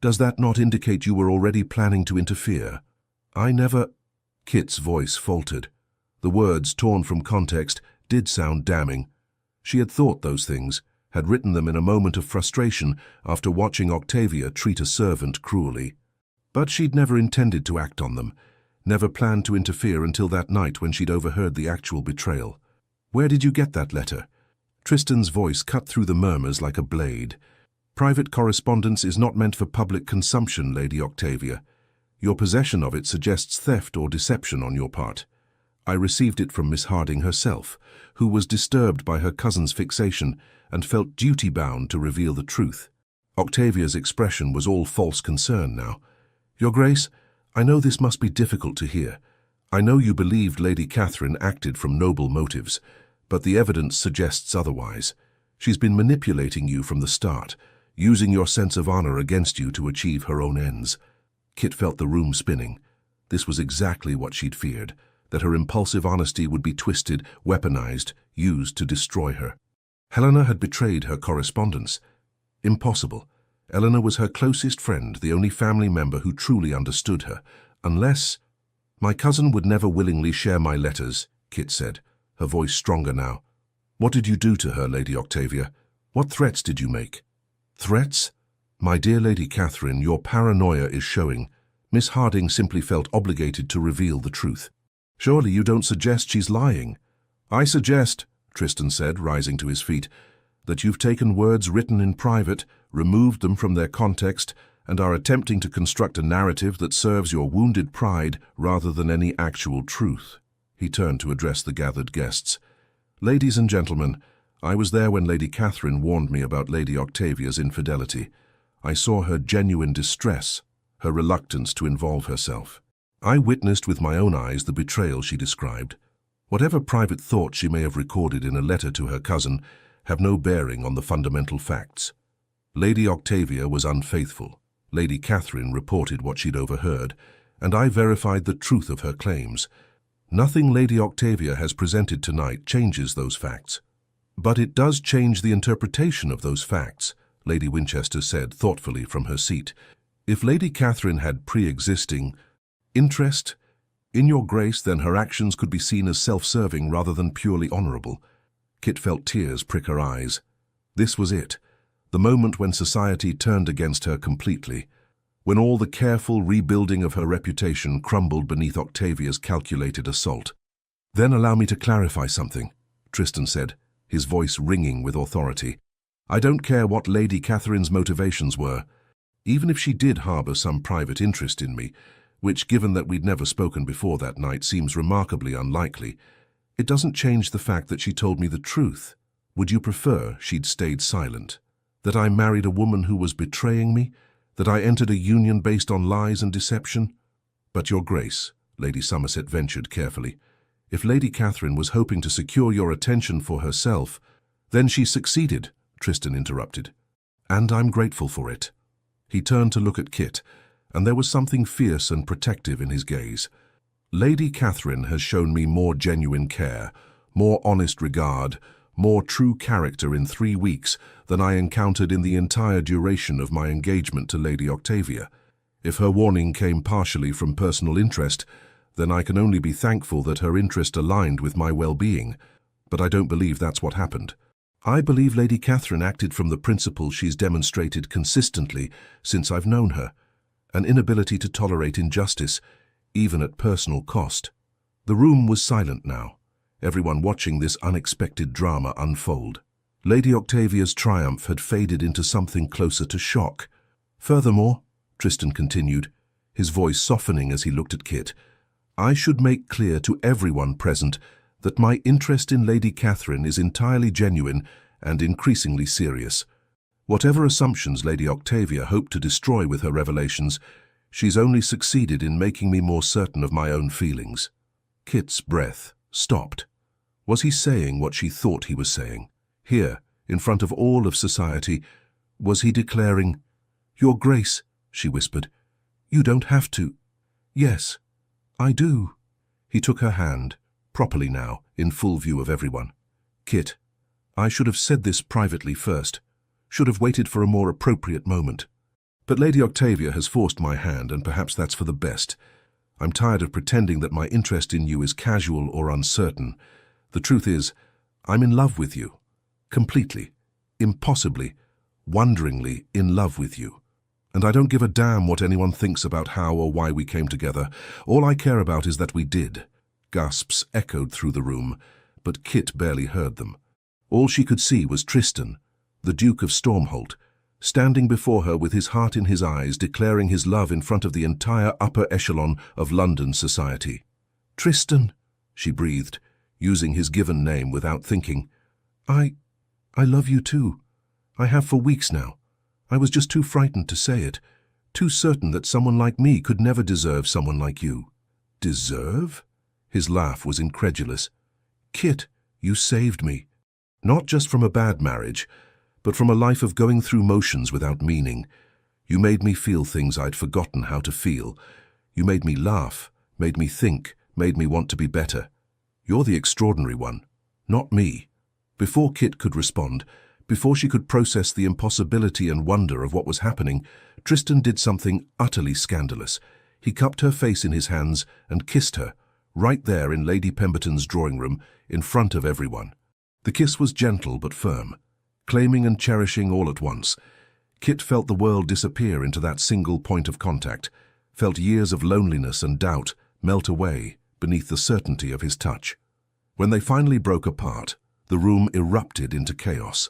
Does that not indicate you were already planning to interfere?" "I never—" Kit's voice faltered. The words, torn from context, did sound damning. She had thought those things, had written them in a moment of frustration after watching Octavia treat a servant cruelly. But she'd never intended to act on them, never planned to interfere until that night when she'd overheard the actual betrayal. "Where did you get that letter?" Tristan's voice cut through the murmurs like a blade. "Private correspondence is not meant for public consumption, Lady Octavia. Your possession of it suggests theft or deception on your part. I received it from Miss Harding herself, who was disturbed by her cousin's fixation and felt duty-bound to reveal the truth." Octavia's expression was all false concern now. "Your Grace, I know this must be difficult to hear. I know you believed Lady Catherine acted from noble motives, but the evidence suggests otherwise. She's been manipulating you from the start, using your sense of honor against you to achieve her own ends." Kit felt the room spinning. This was exactly what she'd feared, that her impulsive honesty would be twisted, weaponized, used to destroy her. Helena had betrayed her correspondence. Impossible. Eleanor was her closest friend, the only family member who truly understood her. Unless— "My cousin would never willingly share my letters," Kit said, her voice stronger now. "What did you do to her, Lady Octavia? What threats did you make?" "Threats? My dear Lady Catherine, your paranoia is showing. Miss Harding simply felt obligated to reveal the truth." "Surely you don't suggest she's lying?" "I suggest," Tristan said, rising to his feet, "that you've taken words written in private, removed them from their context, and are attempting to construct a narrative that serves your wounded pride rather than any actual truth." He turned to address the gathered guests. "Ladies and gentlemen, I was there when Lady Catherine warned me about Lady Octavia's infidelity. I saw her genuine distress, her reluctance to involve herself. I witnessed with my own eyes the betrayal she described. Whatever private thoughts she may have recorded in a letter to her cousin have no bearing on the fundamental facts. Lady Octavia was unfaithful. Lady Catherine reported what she'd overheard, and I verified the truth of her claims. Nothing Lady Octavia has presented tonight changes those facts. But it does change the interpretation of those facts," Lady Winchester said thoughtfully from her seat. "If Lady Catherine had pre-existing interest in your Grace, then her actions could be seen as self-serving rather than purely honorable." Kit felt tears prick her eyes. This was it, the moment when society turned against her completely, when all the careful rebuilding of her reputation crumbled beneath Octavia's calculated assault. "Then allow me to clarify something," Tristan said, his voice ringing with authority. "I don't care what Lady Catherine's motivations were. Even if she did harbor some private interest in me, which, given that we'd never spoken before that night, seems remarkably unlikely, it doesn't change the fact that she told me the truth. Would you prefer she'd stayed silent? That I married a woman who was betraying me? That I entered a union based on lies and deception? But Your Grace, Lady Somerset ventured carefully. "If Lady Catherine was hoping to secure your attention for herself, then she succeeded," Tristan interrupted. "And I'm grateful for it." He turned to look at Kit, and there was something fierce and protective in his gaze. "Lady Catherine has shown me more genuine care, more honest regard, more true character in 3 weeks than I encountered in the entire duration of my engagement to Lady Octavia. If her warning came partially from personal interest, then I can only be thankful that her interest aligned with my well-being. But I don't believe that's what happened. I believe Lady Catherine acted from the principle she's demonstrated consistently since I've known her, an inability to tolerate injustice, even at personal cost." The room was silent now, everyone watching this unexpected drama unfold. Lady Octavia's triumph had faded into something closer to shock. "Furthermore," Tristan continued, his voice softening as he looked at Kit, "I should make clear to everyone present that my interest in Lady Catherine is entirely genuine and increasingly serious. Whatever assumptions Lady Octavia hoped to destroy with her revelations, she's only succeeded in making me more certain of my own feelings." Kit's breath stopped. Was he saying what she thought he was saying? Here, in front of all of society, was he declaring, "Your Grace," she whispered, "you don't have to." "Yes, I do." He took her hand, properly now, in full view of everyone. "Kit, I should have said this privately first, should have waited for a more appropriate moment. But Lady Octavia has forced my hand, and perhaps that's for the best. I'm tired of pretending that my interest in you is casual or uncertain. The truth is, I'm in love with you. Completely, impossibly, wonderingly in love with you. And I don't give a damn what anyone thinks about how or why we came together. All I care about is that we did." Gasps echoed through the room, but Kit barely heard them. All she could see was Tristan, the Duke of Stormholt, standing before her with his heart in his eyes, declaring his love in front of the entire upper echelon of London society. "Tristan," she breathed, using his given name without thinking. I love you too. I have for weeks now. I was just too frightened to say it, too certain that someone like me could never deserve someone like you." "Deserve?" His laugh was incredulous. "Kit, you saved me. Not just from a bad marriage, but from a life of going through motions without meaning. You made me feel things I'd forgotten how to feel. You made me laugh, made me think, made me want to be better. You're the extraordinary one, not me." Before Kit could respond, before she could process the impossibility and wonder of what was happening, Tristan did something utterly scandalous. He cupped her face in his hands and kissed her, right there in Lady Pemberton's drawing room, in front of everyone. The kiss was gentle but firm, claiming and cherishing all at once. Kit felt the world disappear into that single point of contact, felt years of loneliness and doubt melt away beneath the certainty of his touch. When they finally broke apart, the room erupted into chaos.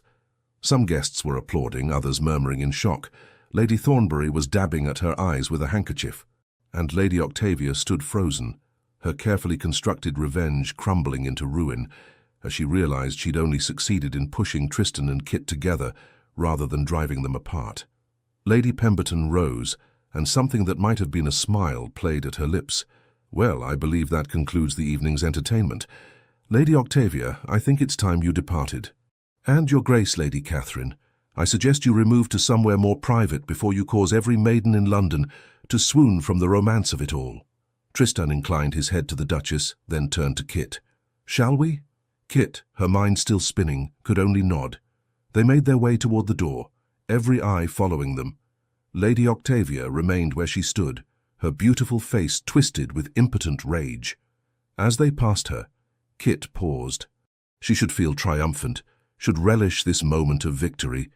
Some guests were applauding, others murmuring in shock. Lady Thornbury was dabbing at her eyes with a handkerchief, and Lady Octavia stood frozen, her carefully constructed revenge crumbling into ruin, as she realized she'd only succeeded in pushing Tristan and Kit together rather than driving them apart. Lady Pemberton rose, and something that might have been a smile played at her lips. "Well, I believe that concludes the evening's entertainment. Lady Octavia, I think it's time you departed. And your Grace, Lady Catherine, I suggest you remove to somewhere more private before you cause every maiden in London to swoon from the romance of it all." Tristan inclined his head to the Duchess, then turned to Kit. "Shall we?" Kit, her mind still spinning, could only nod. They made their way toward the door, every eye following them. Lady Octavia remained where she stood, her beautiful face twisted with impotent rage. As they passed her, Kit paused. She should feel triumphant, should relish this moment of victory.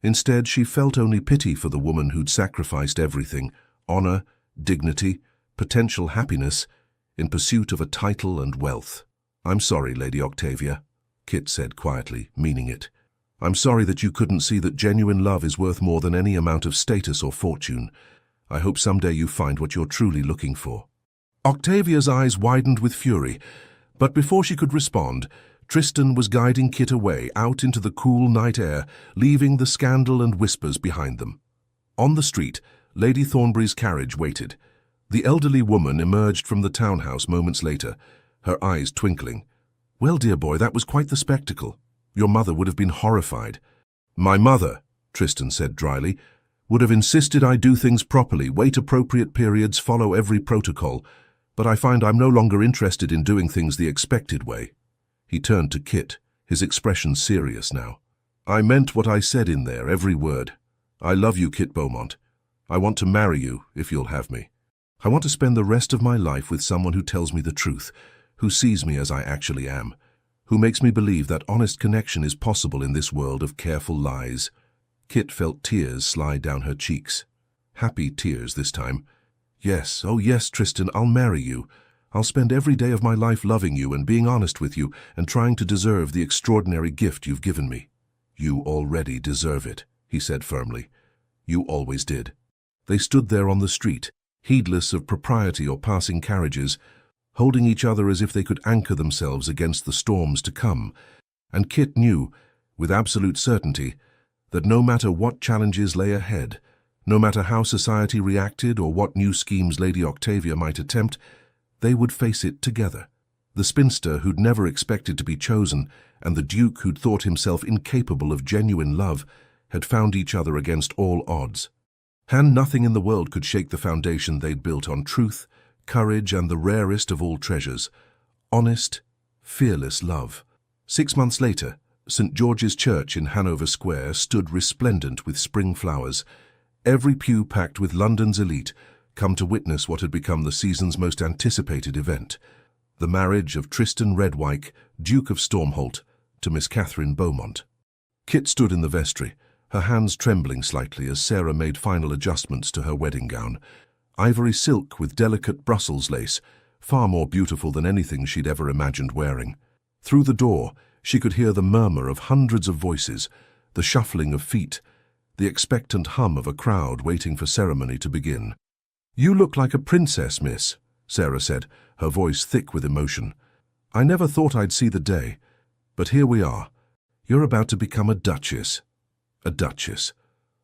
Instead, she felt only pity for the woman who'd sacrificed everything, honor, dignity, potential happiness, in pursuit of a title and wealth. "I'm sorry, Lady Octavia," Kit said quietly, meaning it. "I'm sorry that you couldn't see that genuine love is worth more than any amount of status or fortune. I hope someday you find what you're truly looking for." Octavia's eyes widened with fury, but before she could respond, Tristan was guiding Kit away out into the cool night air, leaving the scandal and whispers behind them. On the street, Lady Thornbury's carriage waited. The elderly woman emerged from the townhouse moments later, her eyes twinkling. "Well, dear boy, that was quite the spectacle. Your mother would have been horrified." "My mother," Tristan said dryly, "would have insisted I do things properly, wait appropriate periods, follow every protocol. But I find I'm no longer interested in doing things the expected way." He turned to Kit, his expression serious now. "I meant what I said in there, every word. I love you, Kit Beaumont. I want to marry you, if you'll have me. I want to spend the rest of my life with someone who tells me the truth, who sees me as I actually am, who makes me believe that honest connection is possible in this world of careful lies." Kit felt tears slide down her cheeks. Happy tears this time. "Yes, oh yes, Tristan, I'll marry you. I'll spend every day of my life loving you and being honest with you and trying to deserve the extraordinary gift you've given me." "You already deserve it," he said firmly. "You always did." They stood there on the street, heedless of propriety or passing carriages, holding each other as if they could anchor themselves against the storms to come. And Kit knew, with absolute certainty, that no matter what challenges lay ahead, no matter how society reacted or what new schemes Lady Octavia might attempt, they would face it together. The spinster who'd never expected to be chosen and the duke who'd thought himself incapable of genuine love had found each other against all odds. And nothing in the world could shake the foundation they'd built on truth, courage, and the rarest of all treasures, honest, fearless love. 6 months later, St. George's Church in Hanover Square stood resplendent with spring flowers, every pew packed with London's elite, come to witness what had become the season's most anticipated event, the marriage of Tristan Redwyke, Duke of Stormholt, to Miss Catherine Beaumont. Kit stood in the vestry, her hands trembling slightly as Sarah made final adjustments to her wedding gown. Ivory silk with delicate Brussels lace, far more beautiful than anything she'd ever imagined wearing. Through the door, she could hear the murmur of hundreds of voices, the shuffling of feet, the expectant hum of a crowd waiting for ceremony to begin. "You look like a princess, miss," Sarah said, her voice thick with emotion. "I never thought I'd see the day, but here we are. You're about to become a duchess." A duchess.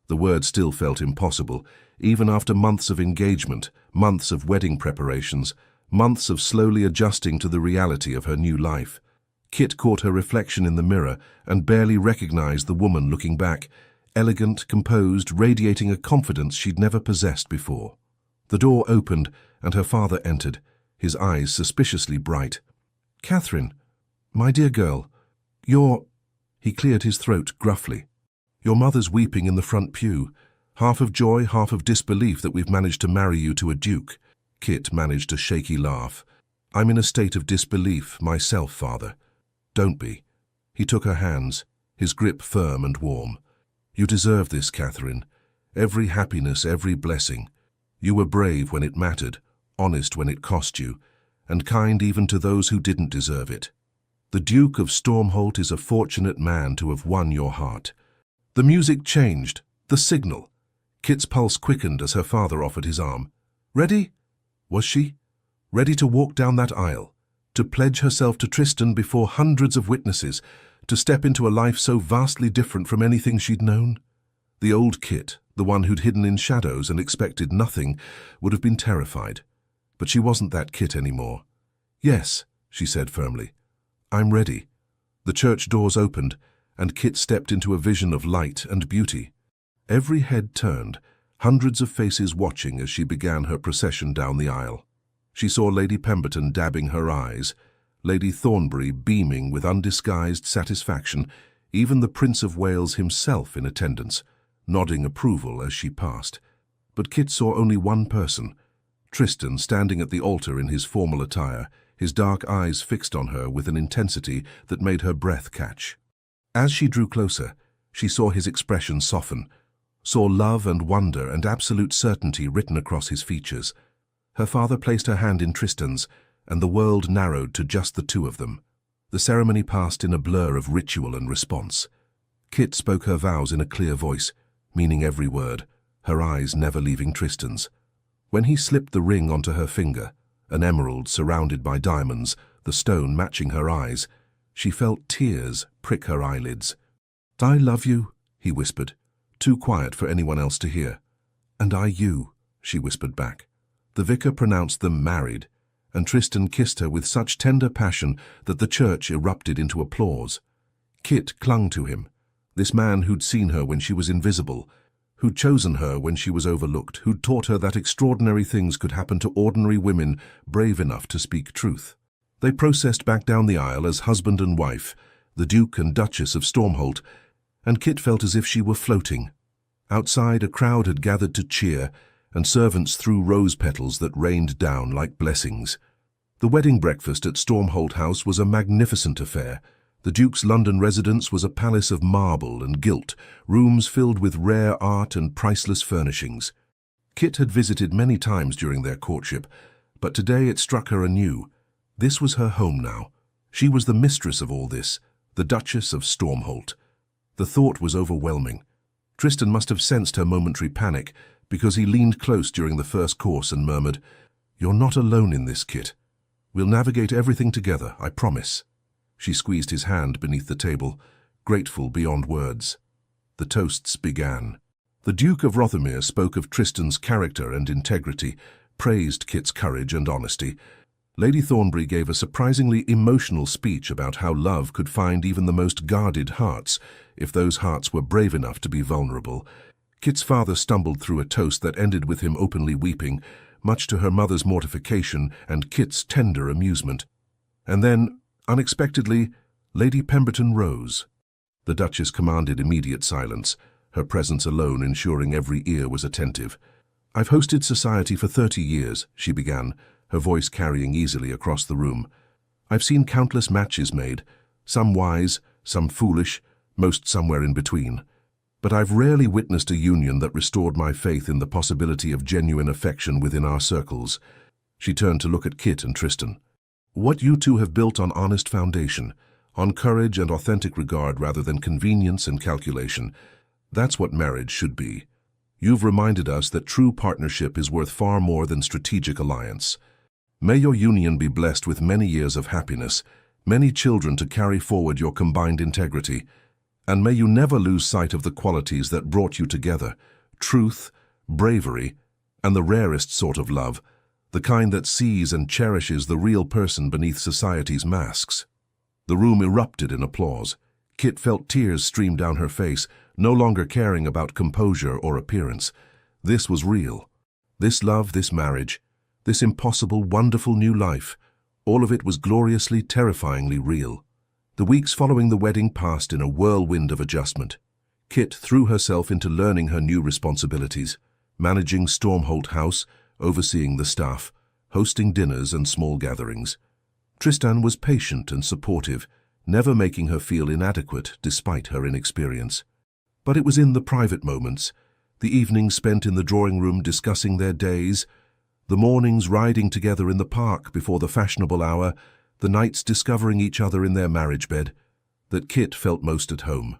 The word still felt impossible, even after months of engagement, months of wedding preparations, months of slowly adjusting to the reality of her new life. Kit caught her reflection in the mirror and barely recognized the woman looking back, elegant, composed, radiating a confidence she'd never possessed before. The door opened and her father entered, his eyes suspiciously bright. "Catherine, my dear girl, you're—" He cleared his throat gruffly. "Your mother's weeping in the front pew, half of joy, half of disbelief that we've managed to marry you to a duke." Kit managed a shaky laugh. "I'm in a state of disbelief myself, father." "Don't be." He took her hands, his grip firm and warm. "You deserve this, Catherine. Every happiness, every blessing. You were brave when it mattered, honest when it cost you, and kind even to those who didn't deserve it. The Duke of Stormholt is a fortunate man to have won your heart." The music changed, the signal. Kit's pulse quickened as her father offered his arm. Ready? Was she? Ready to walk down that aisle, to pledge herself to Tristan before hundreds of witnesses, to step into a life so vastly different from anything she'd known? The old Kit, the one who'd hidden in shadows and expected nothing, would have been terrified. But she wasn't that Kit anymore. "Yes," she said firmly. "I'm ready." The church doors opened, and Kit stepped into a vision of light and beauty. Every head turned, hundreds of faces watching as she began her procession down the aisle. She saw Lady Pemberton dabbing her eyes, Lady Thornbury beaming with undisguised satisfaction, even the Prince of Wales himself in attendance, nodding approval as she passed. But Kit saw only one person, Tristan standing at the altar in his formal attire, his dark eyes fixed on her with an intensity that made her breath catch. As she drew closer, she saw his expression soften, saw love and wonder and absolute certainty written across his features. Her father placed her hand in Tristan's, and the world narrowed to just the two of them. The ceremony passed in a blur of ritual and response. Kit spoke her vows in a clear voice, meaning every word, her eyes never leaving Tristan's. When he slipped the ring onto her finger, an emerald surrounded by diamonds, the stone matching her eyes, she felt tears prick her eyelids. "I love you," he whispered, too quiet for anyone else to hear. "And I you," she whispered back. The vicar pronounced them married, and Tristan kissed her with such tender passion that the church erupted into applause. Kit clung to him, this man who'd seen her when she was invisible, who'd chosen her when she was overlooked, who'd taught her that extraordinary things could happen to ordinary women brave enough to speak truth. They processed back down the aisle as husband and wife, the Duke and Duchess of Stormholt, and Kit felt as if she were floating. Outside, a crowd had gathered to cheer, and servants threw rose petals that rained down like blessings. The wedding breakfast at Stormholt House was a magnificent affair. The Duke's London residence was a palace of marble and gilt, rooms filled with rare art and priceless furnishings. Kit had visited many times during their courtship, but today it struck her anew. This was her home now. She was the mistress of all this, the Duchess of Stormholt. The thought was overwhelming. Tristan must have sensed her momentary panic, because he leaned close during the first course and murmured, "You're not alone in this, Kit. We'll navigate everything together, I promise." She squeezed his hand beneath the table, grateful beyond words. The toasts began. The Duke of Rothermere spoke of Tristan's character and integrity, praised Kit's courage and honesty. Lady Thornbury gave a surprisingly emotional speech about how love could find even the most guarded hearts, if those hearts were brave enough to be vulnerable. Kit's father stumbled through a toast that ended with him openly weeping, much to her mother's mortification and Kit's tender amusement. And then, unexpectedly, Lady Pemberton rose. The Duchess commanded immediate silence, her presence alone ensuring every ear was attentive. "I've hosted society for 30 years, she began, her voice carrying easily across the room. "I've seen countless matches made, some wise, some foolish, most somewhere in between. But I've rarely witnessed a union that restored my faith in the possibility of genuine affection within our circles." She turned to look at Kit and Tristan. "What you two have built on honest foundation, on courage and authentic regard rather than convenience and calculation, that's what marriage should be. You've reminded us that true partnership is worth far more than strategic alliance. May your union be blessed with many years of happiness, many children to carry forward your combined integrity, and may you never lose sight of the qualities that brought you together, truth, bravery, and the rarest sort of love, the kind that sees and cherishes the real person beneath society's masks." The room erupted in applause. Kit felt tears stream down her face, no longer caring about composure or appearance. This was real. This love, this marriage, this impossible, wonderful new life, all of it was gloriously, terrifyingly real. The weeks following the wedding passed in a whirlwind of adjustment. Kit threw herself into learning her new responsibilities, managing Stormholt House, overseeing the staff, hosting dinners and small gatherings. Tristan was patient and supportive, never making her feel inadequate despite her inexperience. But it was in the private moments, the evenings spent in the drawing room discussing their days, the mornings riding together in the park before the fashionable hour, the nights discovering each other in their marriage bed, that Kit felt most at home.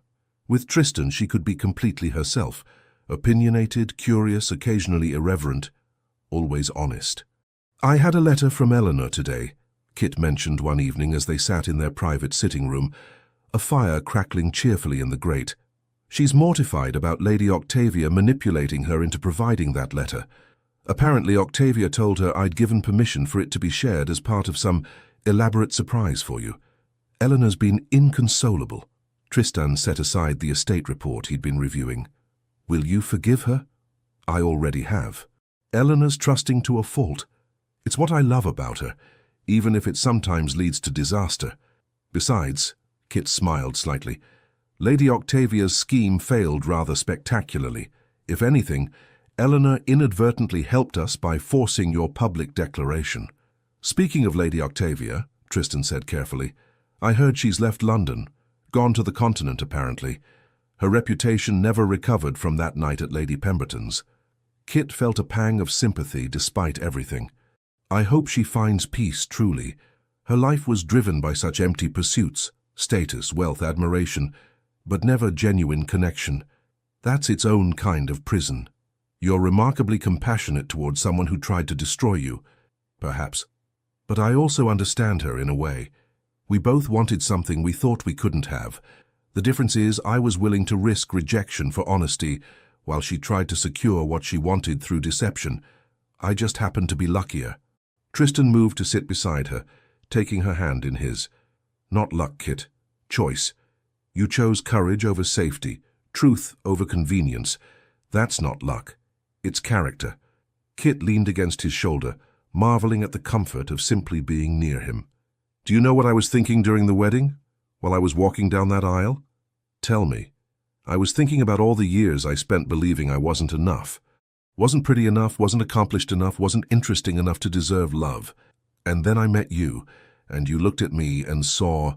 With Tristan she could be completely herself, opinionated, curious, occasionally irreverent, always honest. "I had a letter from Eleanor today," Kit mentioned one evening as they sat in their private sitting room, a fire crackling cheerfully in the grate. "She's mortified about Lady Octavia manipulating her into providing that letter. Apparently Octavia told her I'd given permission for it to be shared as part of some elaborate surprise for you. Eleanor's been inconsolable." Tristan set aside the estate report he'd been reviewing. "Will you forgive her?" "I already have. Eleanor's trusting to a fault. It's what I love about her, even if it sometimes leads to disaster. Besides," Kit smiled slightly, "Lady Octavia's scheme failed rather spectacularly. If anything, Eleanor inadvertently helped us by forcing your public declaration." "Speaking of Lady Octavia," Tristan said carefully, "I heard she's left London, gone to the continent apparently. Her reputation never recovered from that night at Lady Pemberton's." Kit felt a pang of sympathy despite everything. "I hope she finds peace truly. Her life was driven by such empty pursuits, status, wealth, admiration, but never genuine connection. That's its own kind of prison. You're remarkably compassionate towards someone who tried to destroy you, perhaps. But I also understand her in a way. We both wanted something we thought we couldn't have. The difference is I was willing to risk rejection for honesty, while she tried to secure what she wanted through deception. I just happened to be luckier." Tristan moved to sit beside her, taking her hand in his. "Not luck, Kit. Choice. You chose courage over safety, truth over convenience. That's not luck. It's character." Kit leaned against his shoulder, marveling at the comfort of simply being near him. "Do you know what I was thinking during the wedding, while I was walking down that aisle?" "Tell me." "I was thinking about all the years I spent believing I wasn't enough. Wasn't pretty enough, wasn't accomplished enough, wasn't interesting enough to deserve love. And then I met you, and you looked at me and saw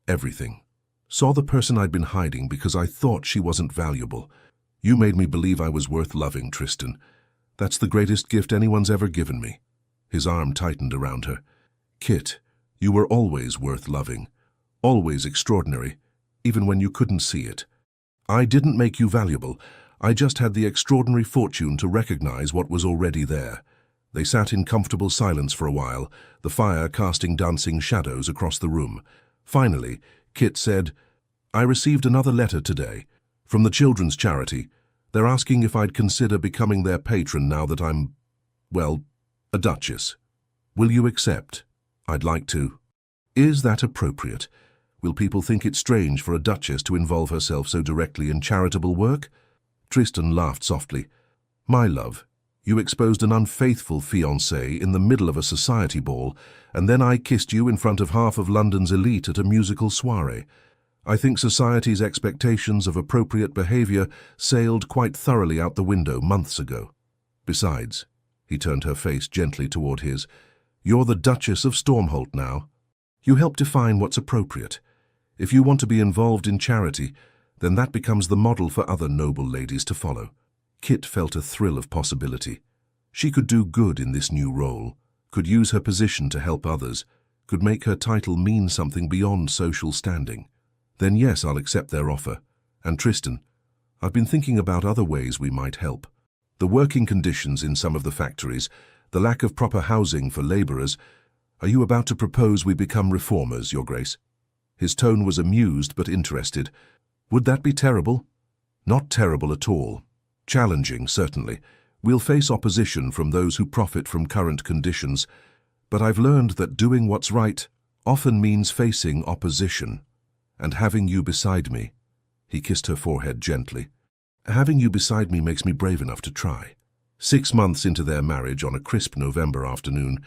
everything. Saw the person I'd been hiding because I thought she wasn't valuable. You made me believe I was worth loving, Tristan. That's the greatest gift anyone's ever given me." His arm tightened around her. "Kit, you were always worth loving. Always extraordinary, even when you couldn't see it. I didn't make you valuable. I just had the extraordinary fortune to recognize what was already there." They sat in comfortable silence for a while, the fire casting dancing shadows across the room. Finally, Kit said, "I received another letter today, from the children's charity. They're asking if I'd consider becoming their patron now that I'm, well, a duchess. Will you accept?" "I'd like to." "Is that appropriate? Will people think it strange for a duchess to involve herself so directly in charitable work?" Tristan laughed softly. "My love, you exposed an unfaithful fiancé in the middle of a society ball, and then I kissed you in front of half of London's elite at a musical soirée. I think society's expectations of appropriate behavior sailed quite thoroughly out the window months ago. Besides," he turned her face gently toward his, "you're the Duchess of Stormholt now. You help define what's appropriate. If you want to be involved in charity, then that becomes the model for other noble ladies to follow." Kit felt a thrill of possibility. She could do good in this new role, could use her position to help others, could make her title mean something beyond social standing. "Then yes, I'll accept their offer. And Tristan, I've been thinking about other ways we might help. The working conditions in some of the factories, the lack of proper housing for laborers. Are you about to propose we become reformers, Your Grace?" His tone was amused but interested. "Would that be terrible?" "Not terrible at all. Challenging, certainly. We'll face opposition from those who profit from current conditions, but I've learned that doing what's right often means facing opposition. And having you beside me," he kissed her forehead gently, "having you beside me makes me brave enough to try." 6 months into their marriage, on a crisp November afternoon,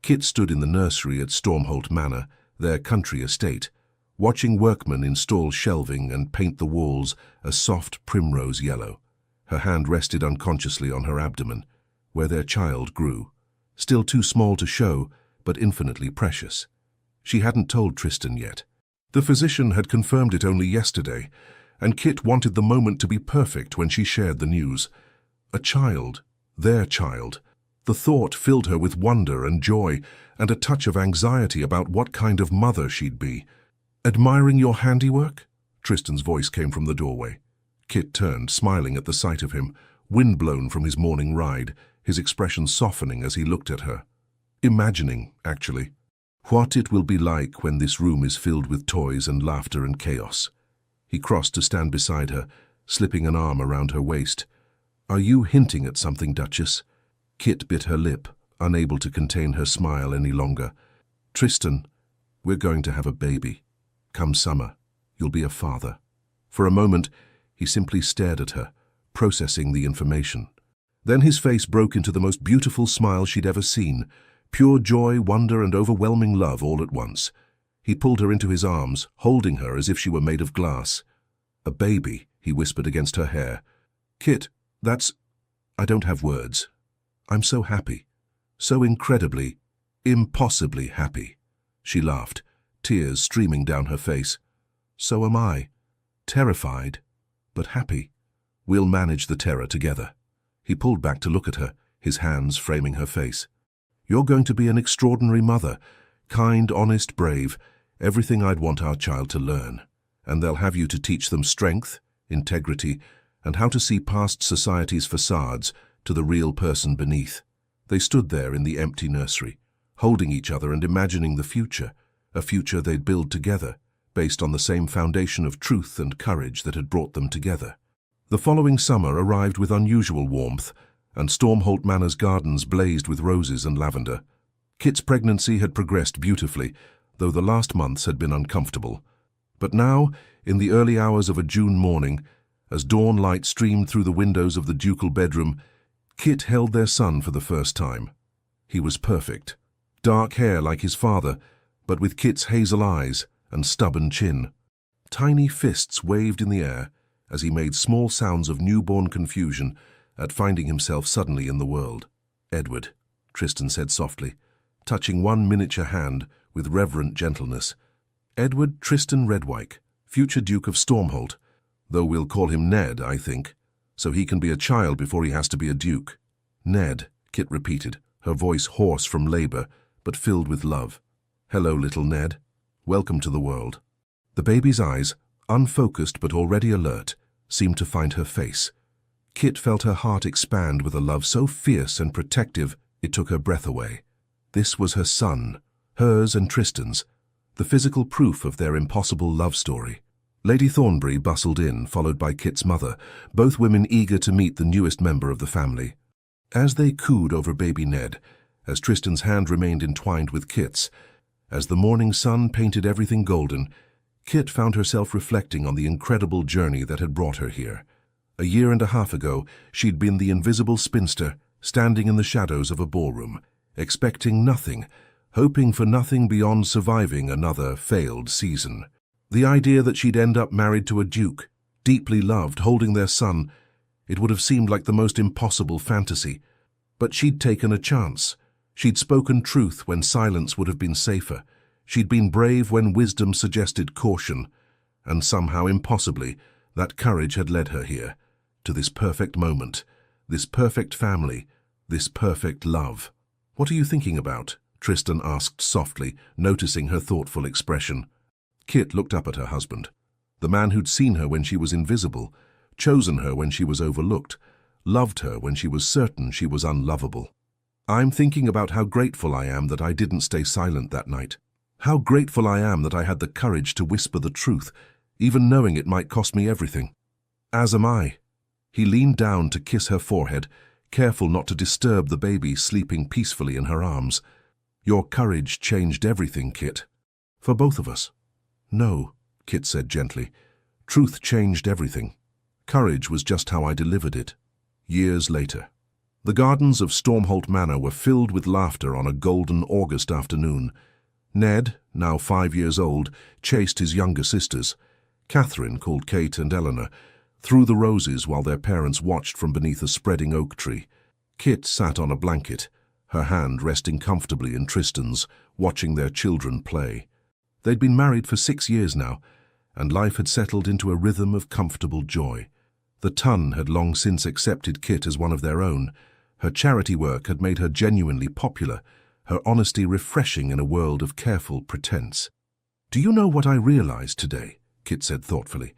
Kit stood in the nursery at Stormholt Manor, their country estate, watching workmen install shelving and paint the walls a soft primrose yellow. Her hand rested unconsciously on her abdomen, where their child grew, still too small to show, but infinitely precious. She hadn't told Tristan yet. The physician had confirmed it only yesterday, and Kit wanted the moment to be perfect when she shared the news. A child, their child. The thought filled her with wonder and joy, and a touch of anxiety about what kind of mother she'd be. "Admiring your handiwork?" Tristan's voice came from the doorway. Kit turned, smiling at the sight of him, wind-blown from his morning ride, his expression softening as he looked at her. "Imagining, actually, what it will be like when this room is filled with toys and laughter and chaos." He crossed to stand beside her, slipping an arm around her waist. "Are you hinting at something, Duchess?" Kit bit her lip, unable to contain her smile any longer. "Tristan, we're going to have a baby. Come summer, you'll be a father." For a moment, he simply stared at her, processing the information. Then his face broke into the most beautiful smile she'd ever seen, pure joy, wonder, and overwhelming love all at once. He pulled her into his arms, holding her as if she were made of glass. "A baby," he whispered against her hair. "Kit, I don't have words. I'm so happy. So incredibly, impossibly happy." She laughed, tears streaming down her face. "So am I. Terrified, but happy. We'll manage the terror together." He pulled back to look at her, his hands framing her face. "You're going to be an extraordinary mother, kind, honest, brave, everything I'd want our child to learn. And they'll have you to teach them strength, integrity, and how to see past society's facades to the real person beneath." They stood there in the empty nursery, holding each other and imagining the future, a future they'd build together, based on the same foundation of truth and courage that had brought them together. The following summer arrived with unusual warmth, and Stormholt Manor's gardens blazed with roses and lavender. Kit's pregnancy had progressed beautifully, though the last months had been uncomfortable. But now, in the early hours of a June morning, as dawn light streamed through the windows of the ducal bedroom, Kit held their son for the first time. He was perfect. Dark hair like his father, but with Kit's hazel eyes and stubborn chin. Tiny fists waved in the air as he made small sounds of newborn confusion at finding himself suddenly in the world. "Edward," Tristan said softly, touching one miniature hand with reverent gentleness. "Edward Tristan Redwyke, future Duke of Stormholt, though we'll call him Ned, I think, so he can be a child before he has to be a duke." "Ned," Kit repeated, her voice hoarse from labor, but filled with love. "Hello, little Ned. Welcome to the world." The baby's eyes, unfocused but already alert, seemed to find her face. Kit felt her heart expand with a love so fierce and protective it took her breath away. This was her son, hers and Tristan's, the physical proof of their impossible love story. Lady Thornbury bustled in, followed by Kit's mother, both women eager to meet the newest member of the family. As they cooed over baby Ned, as Tristan's hand remained entwined with Kit's, as the morning sun painted everything golden, Kit found herself reflecting on the incredible journey that had brought her here. A year and a half ago, she'd been the invisible spinster, standing in the shadows of a ballroom, expecting nothing, hoping for nothing beyond surviving another failed season. The idea that she'd end up married to a duke, deeply loved, holding their son, it would have seemed like the most impossible fantasy. But she'd taken a chance. She'd spoken truth when silence would have been safer. She'd been brave when wisdom suggested caution. And somehow, impossibly, that courage had led her here, to this perfect moment, this perfect family, this perfect love. "What are you thinking about?" Tristan asked softly, noticing her thoughtful expression. Kit looked up at her husband, the man who'd seen her when she was invisible, chosen her when she was overlooked, loved her when she was certain she was unlovable. "I'm thinking about how grateful I am that I didn't stay silent that night. How grateful I am that I had the courage to whisper the truth, even knowing it might cost me everything. As am I." He leaned down to kiss her forehead, careful not to disturb the baby sleeping peacefully in her arms. "Your courage changed everything, Kit. For both of us." "No," Kit said gently. "Truth changed everything. Courage was just how I delivered it." Years later. The gardens of Stormholt Manor were filled with laughter on a golden August afternoon. Ned, now 5 years old, chased his younger sisters. Catherine, called Kate, and Eleanor, through the roses while their parents watched from beneath a spreading oak tree. Kit sat on a blanket, her hand resting comfortably in Tristan's, watching their children play. They'd been married for 6 years now, and life had settled into a rhythm of comfortable joy. The Ton had long since accepted Kit as one of their own. Her charity work had made her genuinely popular, her honesty refreshing in a world of careful pretense. "Do you know what I realized today?" Kit said thoughtfully.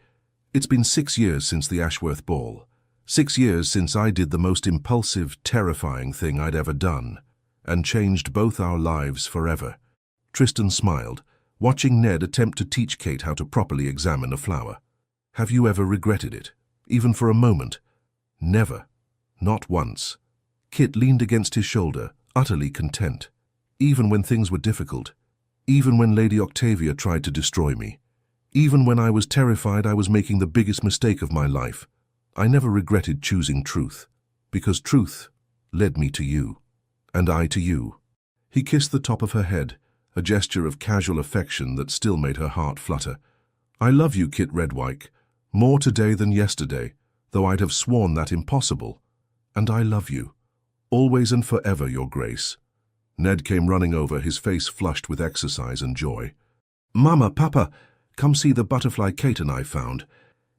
"It's been 6 years since the Ashworth Ball. 6 years since I did the most impulsive, terrifying thing I'd ever done, and changed both our lives forever." Tristan smiled, watching Ned attempt to teach Kate how to properly examine a flower. "Have you ever regretted it, even for a moment?" "Never. Not once." Kit leaned against his shoulder, utterly content. "Even when things were difficult. Even when Lady Octavia tried to destroy me. Even when I was terrified I was making the biggest mistake of my life. I never regretted choosing truth, because truth led me to you, and I to you." He kissed the top of her head, a gesture of casual affection that still made her heart flutter. "I love you, Kit Redwyke, more today than yesterday, though I'd have sworn that impossible. And I love you, always and forever, Your Grace." Ned came running over, his face flushed with exercise and joy. "Mama, Papa, come see the butterfly Kate and I found.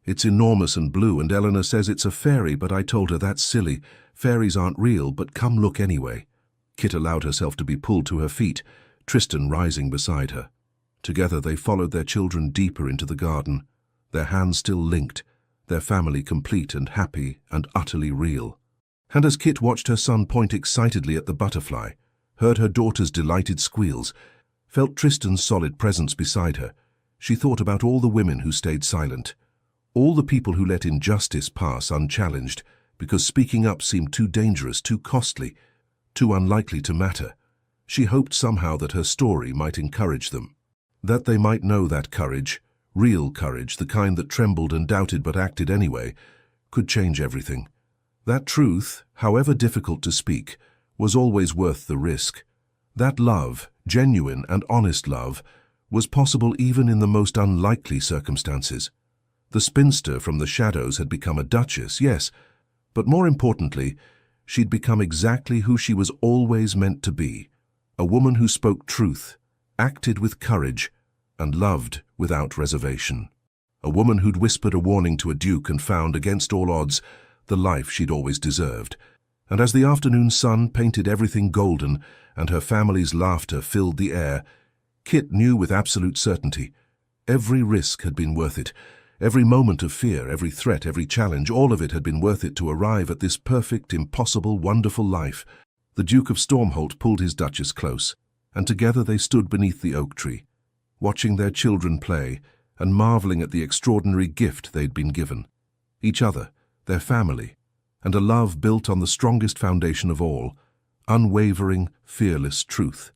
It's enormous and blue, and Eleanor says it's a fairy, but I told her that's silly. Fairies aren't real, but come look anyway." Kit allowed herself to be pulled to her feet, Tristan rising beside her. Together they followed their children deeper into the garden, their hands still linked, their family complete and happy and utterly real. And as Kit watched her son point excitedly at the butterfly, heard her daughter's delighted squeals, felt Tristan's solid presence beside her, she thought about all the women who stayed silent, all the people who let injustice pass unchallenged, because speaking up seemed too dangerous, too costly, too unlikely to matter. She hoped somehow that her story might encourage them, that they might know that courage, real courage, the kind that trembled and doubted but acted anyway, could change everything. That truth, however difficult to speak, was always worth the risk. That love, genuine and honest love, was possible even in the most unlikely circumstances. The spinster from the shadows had become a duchess, yes, but more importantly, she'd become exactly who she was always meant to be, a woman who spoke truth, acted with courage, and loved without reservation. A woman who'd whispered a warning to a duke and found, against all odds, the life she'd always deserved. And as the afternoon sun painted everything golden and her family's laughter filled the air, Kit knew with absolute certainty every risk had been worth it. Every moment of fear, every threat, every challenge, all of it had been worth it to arrive at this perfect, impossible, wonderful life. The Duke of Stormholt pulled his Duchess close, and together they stood beneath the oak tree, watching their children play and marveling at the extraordinary gift they'd been given. Each other, their family, and a love built on the strongest foundation of all, unwavering, fearless truth.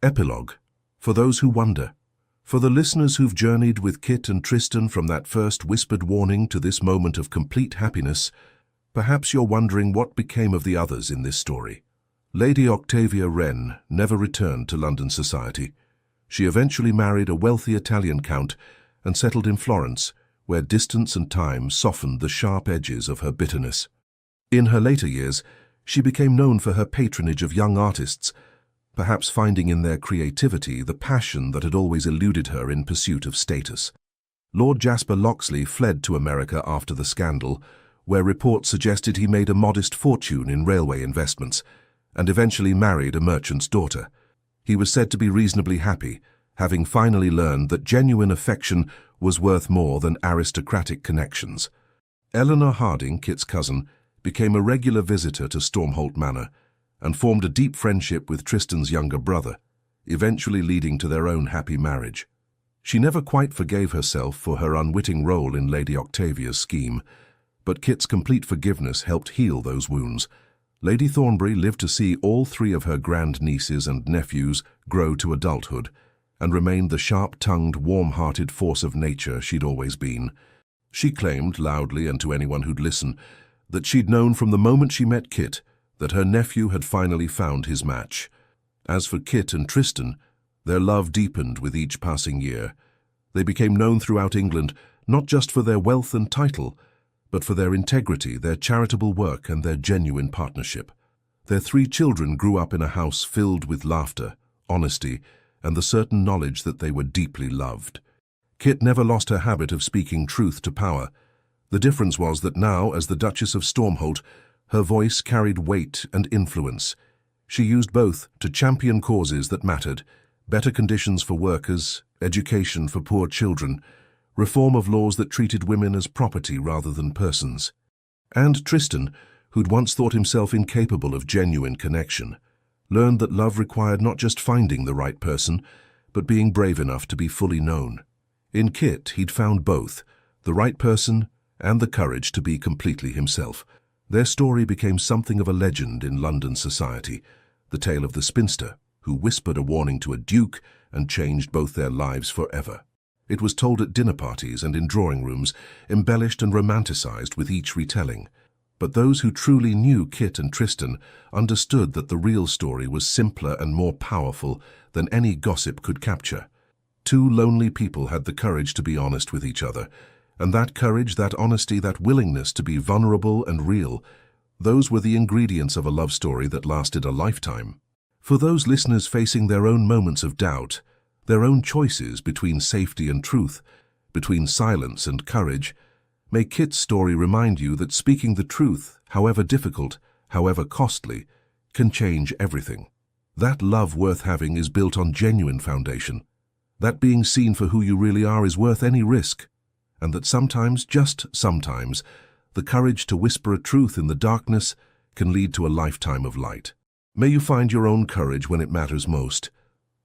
Epilogue. For those who wonder. For the listeners who've journeyed with Kit and Tristan from that first whispered warning to this moment of complete happiness, perhaps you're wondering what became of the others in this story. Lady Octavia Wren never returned to London society. She eventually married a wealthy Italian count and settled in Florence, where distance and time softened the sharp edges of her bitterness. In her later years, she became known for her patronage of young artists, perhaps finding in their creativity the passion that had always eluded her in pursuit of status. Lord Jasper Loxley fled to America after the scandal, where reports suggested he made a modest fortune in railway investments, and eventually married a merchant's daughter. He was said to be reasonably happy, having finally learned that genuine affection was worth more than aristocratic connections. Eleanor Harding, Kit's cousin, became a regular visitor to Stormholt Manor, and formed a deep friendship with Tristan's younger brother, eventually leading to their own happy marriage. She never quite forgave herself for her unwitting role in Lady Octavia's scheme, but Kit's complete forgiveness helped heal those wounds. Lady Thornbury lived to see all three of her grandnieces and nephews grow to adulthood, and remained the sharp-tongued, warm-hearted force of nature she'd always been. She claimed, loudly and to anyone who'd listen, that she'd known from the moment she met Kit that her nephew had finally found his match. As for Kit and Tristan, their love deepened with each passing year. They became known throughout England not just for their wealth and title, but for their integrity, their charitable work, and their genuine partnership. Their three children grew up in a house filled with laughter, honesty, and the certain knowledge that they were deeply loved. Kit never lost her habit of speaking truth to power. The difference was that now, as the Duchess of Stormholt, her voice carried weight and influence. She used both to champion causes that mattered: better conditions for workers, education for poor children, reform of laws that treated women as property rather than persons. And Tristan, who'd once thought himself incapable of genuine connection, learned that love required not just finding the right person, but being brave enough to be fully known. In Kit, he'd found both, the right person and the courage to be completely himself. Their story became something of a legend in London society, the tale of the spinster who whispered a warning to a duke and changed both their lives forever. It was told at dinner parties and in drawing rooms, embellished and romanticized with each retelling. But those who truly knew Kit and Tristan understood that the real story was simpler and more powerful than any gossip could capture. Two lonely people had the courage to be honest with each other, and that courage, that honesty, that willingness to be vulnerable and real, those were the ingredients of a love story that lasted a lifetime. For those listeners facing their own moments of doubt, their own choices between safety and truth, between silence and courage, may Kit's story remind you that speaking the truth, however difficult, however costly, can change everything. That love worth having is built on genuine foundation. That being seen for who you really are is worth any risk. And that sometimes, just sometimes, the courage to whisper a truth in the darkness can lead to a lifetime of light. May you find your own courage when it matters most.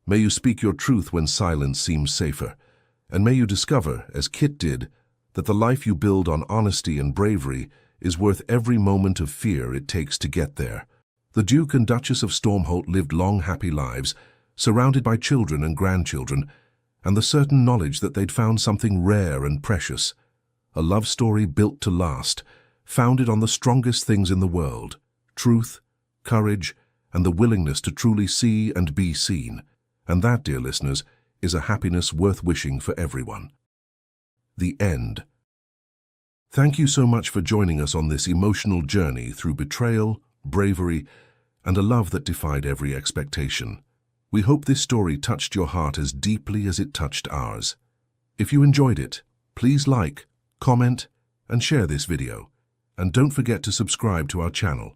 May you speak your truth when silence seems safer. And may you discover, as Kit did, that the life you build on honesty and bravery is worth every moment of fear it takes to get there. The Duke and Duchess of Stormholt lived long, happy lives, surrounded by children and grandchildren, and the certain knowledge that they'd found something rare and precious. A love story built to last, founded on the strongest things in the world: truth, courage, and the willingness to truly see and be seen. And that, dear listeners, is a happiness worth wishing for everyone. The end. Thank you so much for joining us on this emotional journey through betrayal, bravery, and a love that defied every expectation. We hope this story touched your heart as deeply as it touched ours. If you enjoyed it, please like, comment, and share this video. And don't forget to subscribe to our channel.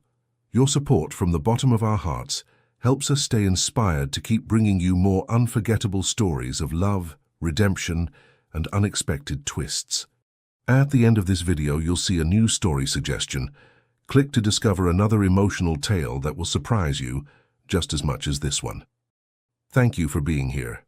Your support from the bottom of our hearts helps us stay inspired to keep bringing you more unforgettable stories of love, redemption, and unexpected twists. At the end of this video, you'll see a new story suggestion. Click to discover another emotional tale that will surprise you just as much as this one. Thank you for being here.